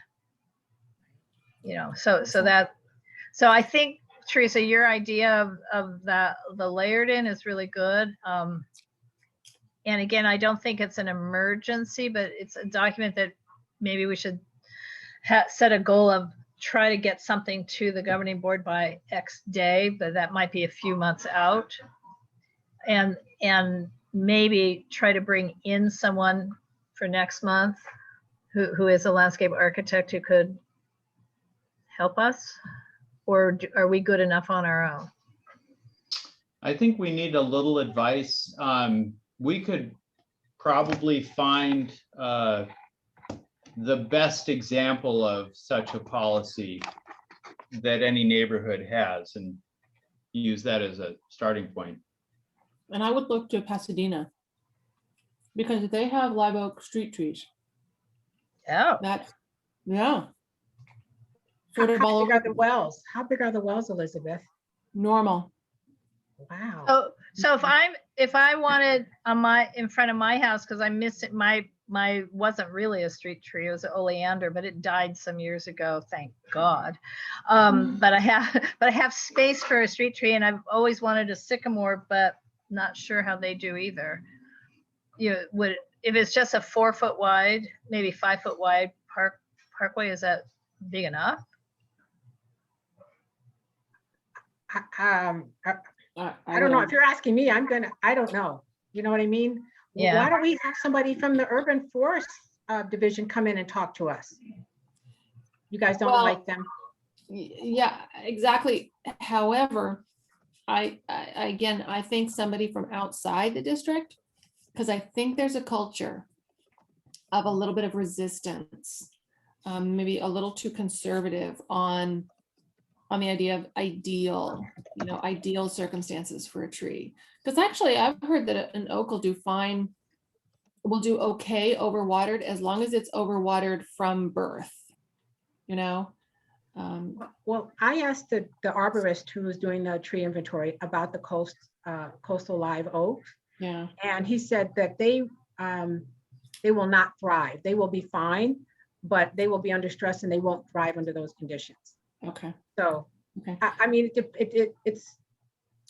So I think, Teresa, your idea of the layered in is really good. And again, I don't think it's an emergency, but it's a document that maybe we should set a goal of try to get something to the governing board by X day, but that might be a few months out. And maybe try to bring in someone for next month who is a landscape architect who could help us, or are we good enough on our own? I think we need a little advice. We could probably find the best example of such a policy that any neighborhood has and use that as a starting point. And I would look to Pasadena because they have live oak street trees. Oh, Yeah. Sort of How all big are over the wells? How big are the wells, Elizabeth? normal. Wow. So if I wanted in front of my house, because I missed it, my wasn't really a street tree, it was an oleander, but it died some years ago, thank God. But I have space for a street tree, and I've always wanted a sycamore, but not sure how they do either. If it's just a 4 foot wide, maybe 5 foot wide parkway, is that big enough? I don't know. If you're asking me, I don't know. You know what I mean? Yeah. Why don't we have somebody from the urban forest division come in and talk to us? You guys don't Well, like them? Yeah, exactly. However, I again, I think somebody from outside the district, because I think there's a culture of a little bit of resistance, maybe a little too conservative on the idea of ideal circumstances for a tree. Because actually, I've heard that an oak will do fine, will do okay overwatered, as long as it's overwatered from birth, you know? Well, I asked the arborist who was doing the tree inventory about the coastal live oaks, Yeah. and he said that they will not thrive. They will be fine, but they will be under stress and they won't thrive under those conditions. Okay. So, Okay. I mean, it's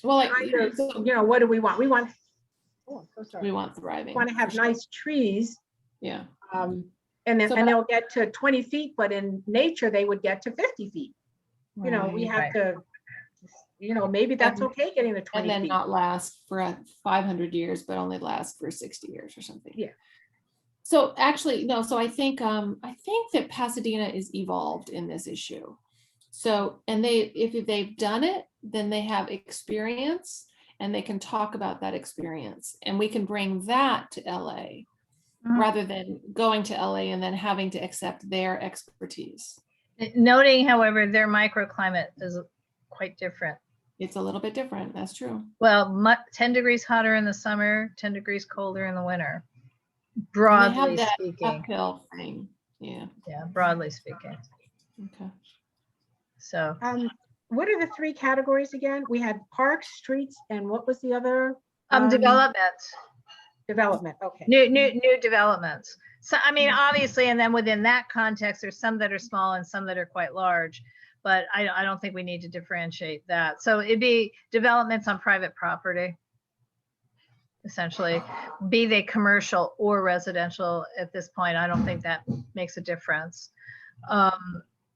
Well, like, kind of, so you know, what do we want? We want, oh, I'm so sorry. we want thriving. Want to have for sure. nice trees, Yeah. and So, but- they'll get to 20 feet, but in nature they would get to 50 feet. You know, we have Right. to, you know, maybe that's And- okay getting to And 20 then feet. not last for 500 years, but only last for 60 years or something. Yeah. So actually, no, so I think that Pasadena is evolved in this issue. So, and if they've done it, then they have experience and they can talk about that experience, and we can bring that to LA Mhm. rather than going to LA and then having to accept their expertise. Noting, however, their microclimate is quite different. It's a little bit different. That's true. Well, 10 degrees hotter in the summer, 10 degrees colder in the winter, And they broadly have that speaking. uphill thing. Yeah. Yeah, broadly speaking. Okay. So What are the 3 categories again? We had parks, streets, and what was the other? developments, Development, okay. new developments. So I mean, obviously, and then within that context, there's some that are small and some that are quite large, but I don't think we need to differentiate that. So it'd be developments on private property, essentially, be they commercial or residential at this point. I don't think that makes a difference.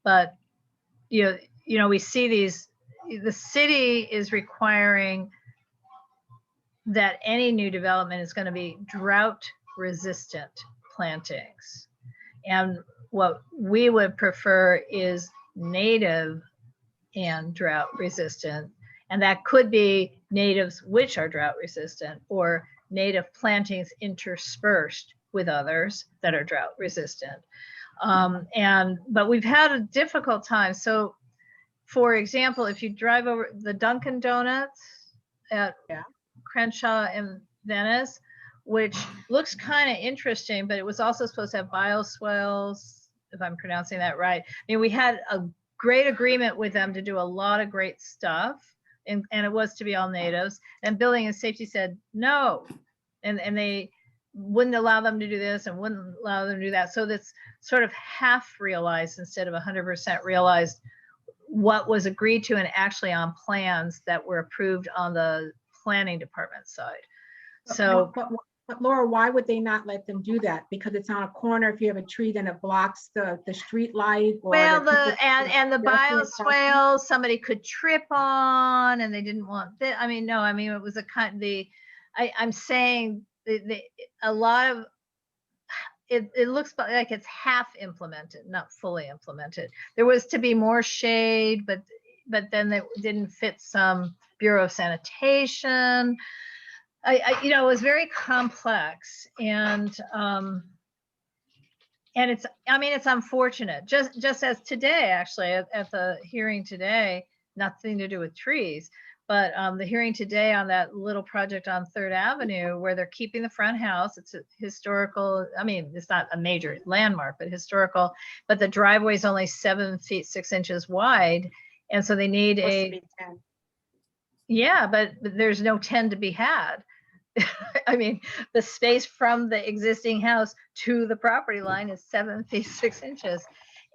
But you know, we see the city is requiring that any new development is going to be drought resistant plantings. And what we would prefer is native and drought resistant. And that could be natives which are drought resistant, or native plantings interspersed with others that are drought resistant. But we've had a difficult time. So for example, if you drive over the Dunkin' Donuts at Crenshaw in Venice, which looks kind of interesting, but it was also supposed to have bioswales, if I'm pronouncing that right. I mean, we had a great agreement with them to do a lot of great stuff, and it was to be all natives. And Building and Safety said no, and they wouldn't allow them to do this and wouldn't allow them to do that. So that's sort of half realized instead of 100% realized what was agreed to and actually on plans that were approved on the planning department side. So, but Laura, why would they not let them do that? Because it's on a corner. If you have a tree, then it blocks the street light. Well, the bioswale, somebody could trip on, and they didn't want that. I mean, no, I mean, it was a kind of I'm saying a lot of it looks like it's half implemented, not fully implemented. There was to be more shade, but then it didn't fit some Bureau of Sanitation. You know, it was very complex, and it's, I mean, it's unfortunate. Just as today, actually, at the hearing today, nothing to do with trees, but the hearing today on that little project on 3rd Avenue where they're keeping the front house. It's a historical, I mean, it's not a major landmark, but historical, but the driveway is only 7 feet 6 inches wide. And so they need Yeah, but there's no 10 to be had. I mean, the space from the existing house to the property line is 7 feet 6 inches.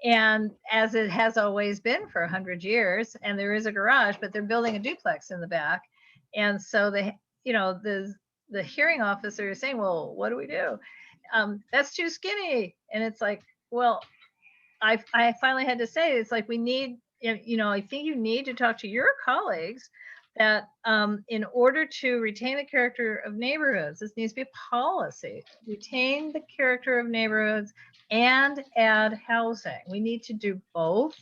And as it has always been for 100 years, and there is a garage, but they're building a duplex in the back. And so they, you know, the hearing officer is saying, well, what do we do? That's too skinny. And it's like, well, I finally had to say, it's like, we need, you know, I think you need to talk to your colleagues that in order to retain the character of neighborhoods, this needs to be a policy, retain the character of neighborhoods and add housing. We need to do both.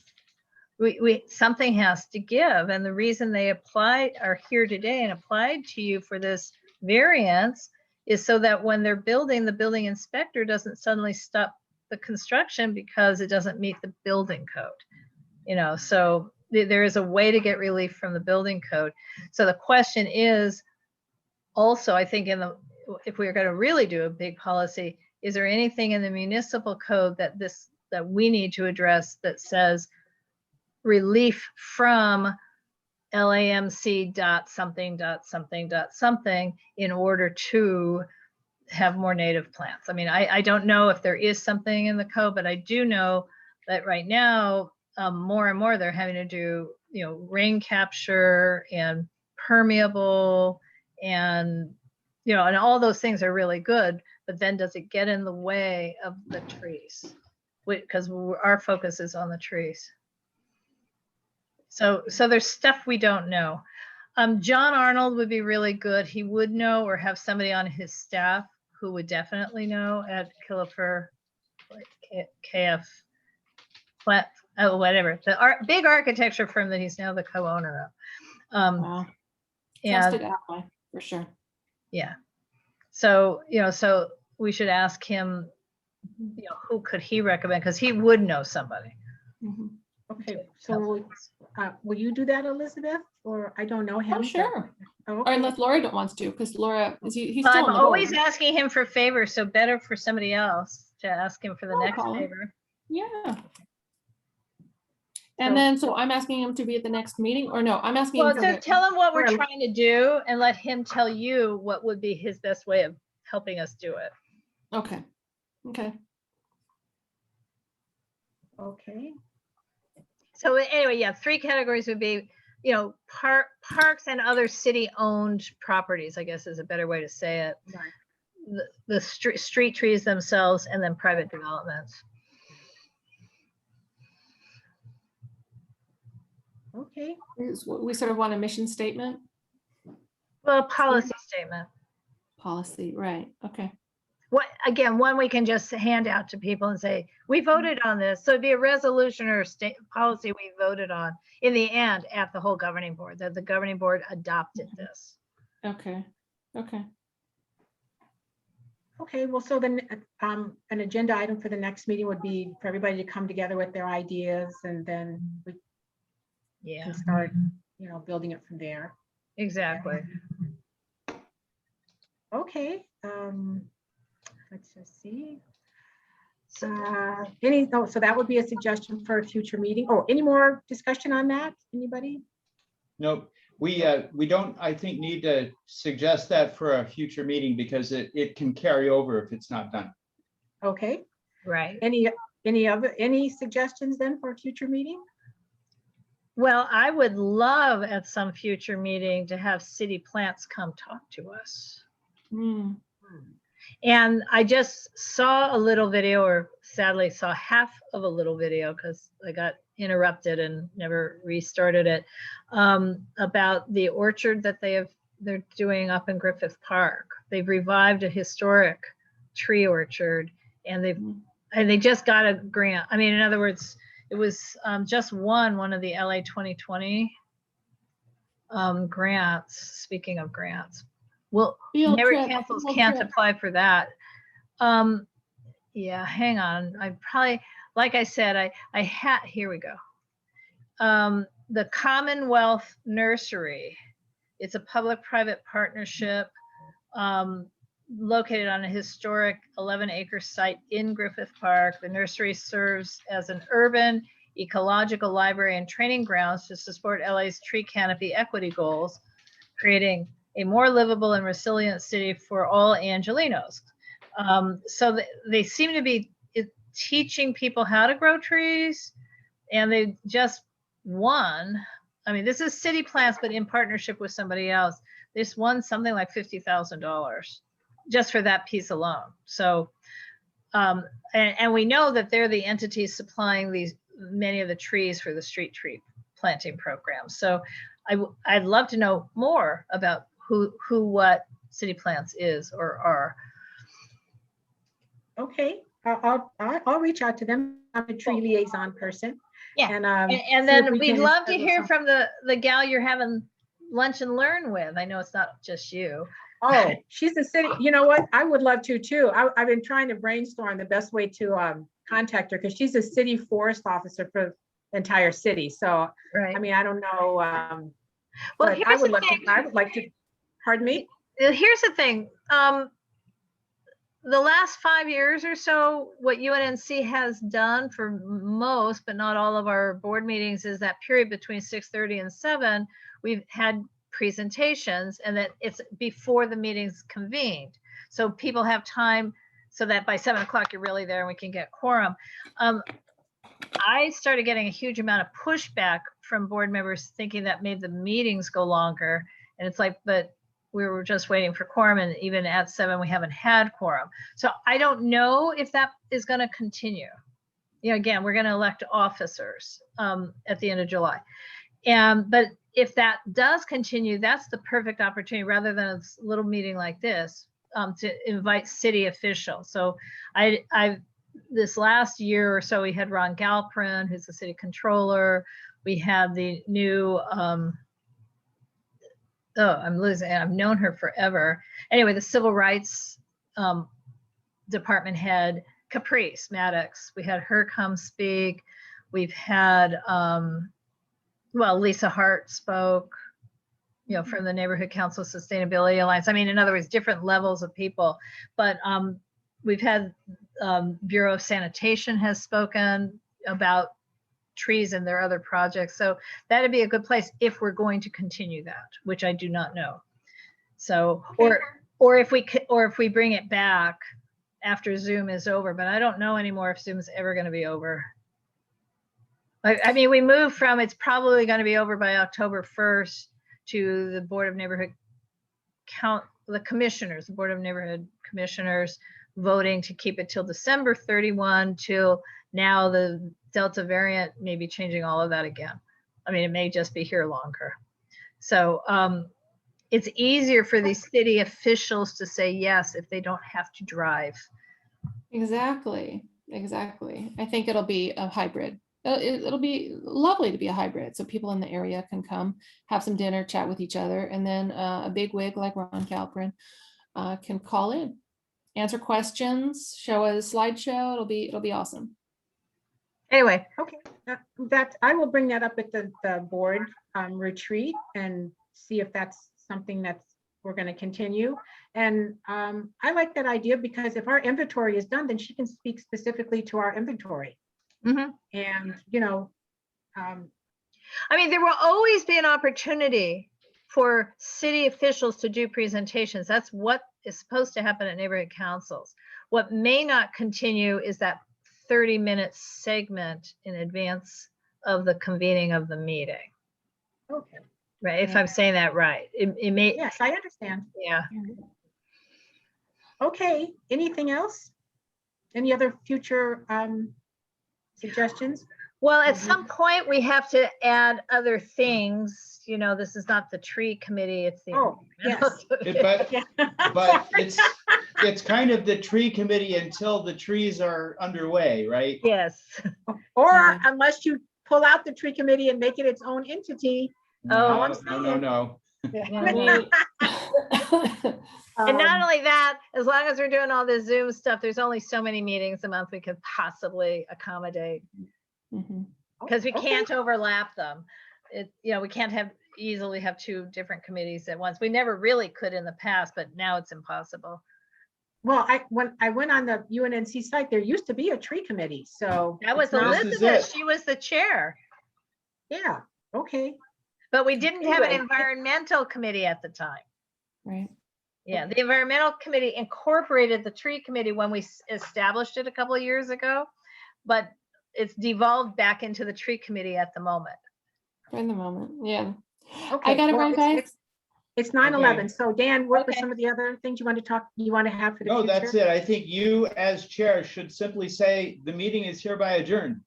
Something has to give. And the reason they are here today and applied to you for this variance is so that when they're building, the building inspector doesn't suddenly stop the construction because it doesn't meet the building code. You know, so there is a way to get relief from the building code. So the question is also, I think, if we're going to really do a big policy, is there anything in the municipal code that we need to address that says relief from LAMC dot something dot something dot something in order to have more native plants? I mean, I don't know if there is something in the code, but I do know that right now, more and more they're having to do, you know, rain capture and permeable and, you know, and all those things are really good, but then does it get in the way of the trees? Because our focus is on the trees. So there's stuff we don't know. John Arnold would be really good. He would know, or have somebody on his staff who would definitely know at Kilifer, KF, whatever, the big architecture firm that he's now the co-owner of. Wow. And Trusted ally, for sure. yeah, so, you know, so we should ask him, you know, who could he recommend, because he would know somebody. Mhm. Okay, so will you do that, Elizabeth? Or I don't know him. Oh, sure. Oh, Or okay. unless Laura don't wants to, because Laura, he's still I'm on the always board. asking him for favors, so better for somebody else to ask him for the No next problem. favor. Yeah. And So- then, so I'm asking him to be at the next meeting, or no, I'm asking him Well, for to the, tell him what we're Well, trying to do and let him tell you what would be his best way of helping us do it. okay, okay. Okay, So anyway, yeah, 3 categories would be, you know, parks and other city-owned properties, I guess is a better way to say it. right. The street trees themselves, and then private developments. Okay, We sort of want a mission statement, Well, policy statement. policy, right, okay. What, again, one we can just hand out to people and say, we voted on this. So it'd be a resolution or a state policy we voted on in the end at the whole governing board, that the governing board adopted this. Okay, okay. okay, well, so then an agenda item for the next meeting would be for everybody to come together with their ideas, and then we Yeah, can start, you know, building it from there. exactly. Okay, let's just see. So so that would be a suggestion for a future meeting. Oh, any more discussion on that? Anybody? Nope, we don't, I think, need to suggest that for a future meeting because it can carry over if it's not done. Okay, Right. any suggestions then for a future meeting? Well, I would love at some future meeting to have city plants come talk to us. Hmm. And I just saw a little video, or sadly saw half of a little video because I got interrupted and never restarted it, about the orchard that they're doing up in Griffith Park. They've revived a historic tree orchard, and they just got a grant. I mean, in other words, it was just one of the LA 2020 grants. Speaking of grants, well, Field Neighborhood trip, councils field can't trip. apply for that. Yeah, hang on. I probably, like I said, here we go. The Commonwealth Nursery. It's a public-private partnership located on a historic 11-acre site in Griffith Park. The nursery serves as an urban ecological library and training grounds to support LA's tree canopy equity goals. creating a more livable and resilient city for all Angelinos. So they seem to be teaching people how to grow trees, and they just won. I mean, this is city plants, but in partnership with somebody else. This won something like $50,000 just for that piece alone. So, and we know that they're the entities supplying many of the trees for the street tree planting program. So I'd love to know more about what City Plants is or are. Okay, I'll reach out to them. I'm a tree liaison person. Yeah. And And see if then we we'd can love to schedule hear something. from the gal you're having lunch and learn with. I know it's not just you. Oh, she's the city. You know what? I would love to too. I've been trying to brainstorm the best way to contact her, because she's a city forest officer for the entire city. So, Right. I mean, I don't know. Well, But I would love to, I would like to, pardon me? Here's the thing. The last 5 years or so, what UNNC has done for most, but not all of our board meetings, is that period between 6:30 and 7, we've had presentations, and that it's before the meetings convened. So people have time so that by 7 o'clock, you're really there and we can get quorum. I started getting a huge amount of pushback from board members thinking that made the meetings go longer. And it's like, but we were just waiting for quorum, and even at 7, we haven't had quorum. So I don't know if that is going to continue. You know, again, we're going to elect officers at the end of July. But if that does continue, that's the perfect opportunity, rather than a little meeting like this, to invite city officials. So this last year or so, we had Ron Galprin, who's the city controller. We had the new, I'm losing, I've known her forever. Anyway, the civil rights department head, Caprice Maddox. We had her come speak. We've had, Lisa Hart spoke, you know, from the Neighborhood Council Sustainability Alliance. I mean, in other words, different levels of people. But we've had Bureau of Sanitation has spoken about trees and their other projects. So that'd be a good place if we're going to continue that, which I do not know. So, or if we bring it back after Zoom is over, but I don't know anymore if Zoom's ever going to be over. I mean, we moved from it's probably going to be over by October 1st to the Board of Neighborhood the Board of Neighborhood Commissioners voting to keep it till December 31, till now the Delta variant may be changing all of that again. I mean, it may just be here longer. So it's easier for these city officials to say yes if they don't have to drive. Exactly. I think it'll be a hybrid. It'll be lovely to be a hybrid, so people in the area can come, have some dinner, chat with each other, and then a big wig like Ron Galprin can call in, answer questions, show a slideshow. It'll be awesome. Anyway, Okay, that I will bring that up at the board retreat and see if that's something we're going to continue. And I like that idea, because if our inventory is done, then she can speak specifically to our inventory. mm-hmm. And, you know, I mean, there will always be an opportunity for city officials to do presentations. That's what is supposed to happen at neighborhood councils. What may not continue is that 30-minute segment in advance of the convening of the meeting. okay. Right, if I'm saying that right. It may. Yes, I understand. Yeah. Okay, anything else? Any other future suggestions? Well, at some point we have to add other things. You know, this is not the tree committee, it's the. Oh, yes. But it's kind of the tree committee until the trees are underway, right? Yes. Or unless you pull out the tree committee and make it its own entity. Oh, No. And not only that, as long as we're doing all this Zoom stuff, there's only so many meetings a month we could possibly accommodate, because we can't overlap them. We can't easily have 2 different committees at once. We never really could in the past, but now it's impossible. Well, when I went on the UNNC site, there used to be a tree committee, so. That was it's not- Elizabeth. She was the chair. Yeah, okay. But we didn't have an Anyway. environmental committee at the time. Right. Yeah, the environmental committee incorporated the tree committee when we established it a couple of years ago, but it's devolved back into the tree committee at the moment. For the moment, yeah. Okay, I gotta well, run, guys. It's 9/11. So Dan, what were Okay. some of the other things you want to have for the No, future? that's it. I think you as chair should simply say the meeting is hereby adjourned.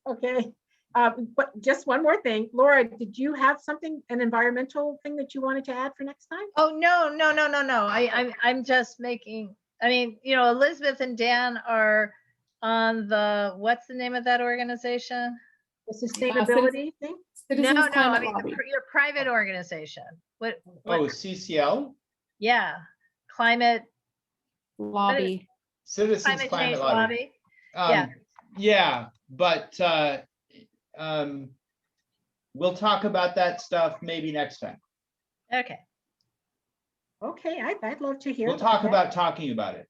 Okay, but just one more thing. Laura, did you have something, an environmental thing that you wanted to add for next time? Oh, no. I'm just making, I mean, you know, Elizabeth and Dan are on what's the name of that organization? The sustainability thing? No, Citizens I Climate mean, Lobby. your private organization. What, Oh, CCL? yeah, climate Lobby. Citizens change Climate Lobby. Yeah. Yeah, but we'll talk about that stuff maybe next time. Okay. Okay, I'd love to hear. We'll talk that. about talking about it.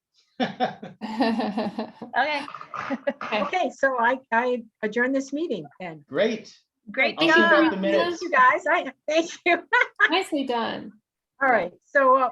Okay. Okay, so I adjourn this meeting then. Great. Great I'll send out job. the Thank minutes. you guys. Thank you. Nicely done. All right, so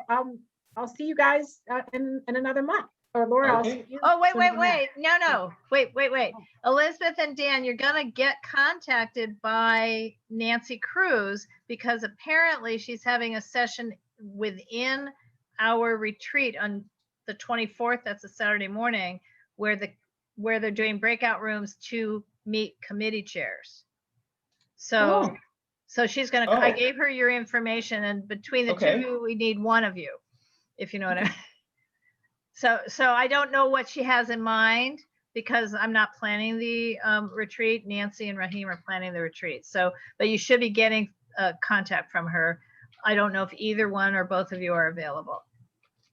I'll see you guys in another month. Or Laura, I'll see Okay. you. Oh, wait. sooner than that. No. Wait. Elizabeth and Dan, you're gonna get contacted by Nancy Cruz because apparently she's having a session within our retreat on the 24th. That's a Saturday morning where they're doing breakout rooms to meet committee chairs. So, Oh. so she's gonna, I Oh. gave her your information, and between the two Okay. of you, we need one of you, if you know what I mean. So I don't know what she has in mind because I'm not planning the retreat. Nancy and Raheem are planning the retreat. So, but you should be getting contact from her. I don't know if either one or both of you are available.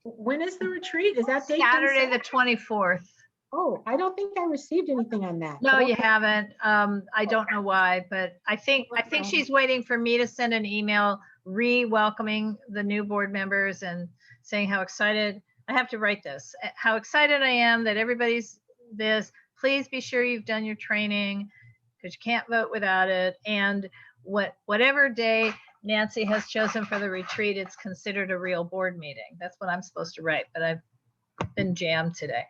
When is the retreat? Is that date? Saturday, been the set? 24th. Oh, I don't think I received anything on that. No, but you okay. haven't. I don't know why, but I think she's waiting for me to send an email re-welcoming the new board members and saying how excited, I have to write this, how excited I am that everybody's this. Please be sure you've done your training because you can't vote without it. And whatever day Nancy has chosen for the retreat, it's considered a real board meeting. That's what I'm supposed to write, but I've been jammed today.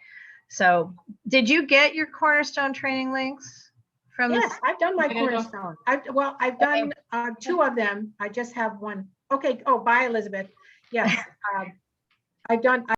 So did you get your Cornerstone training links from Yes, this? I've done my I don't know. cornerstone. I've done 2 of them. I just have one. Okay. Oh, bye, Elizabeth. Yes. I've done.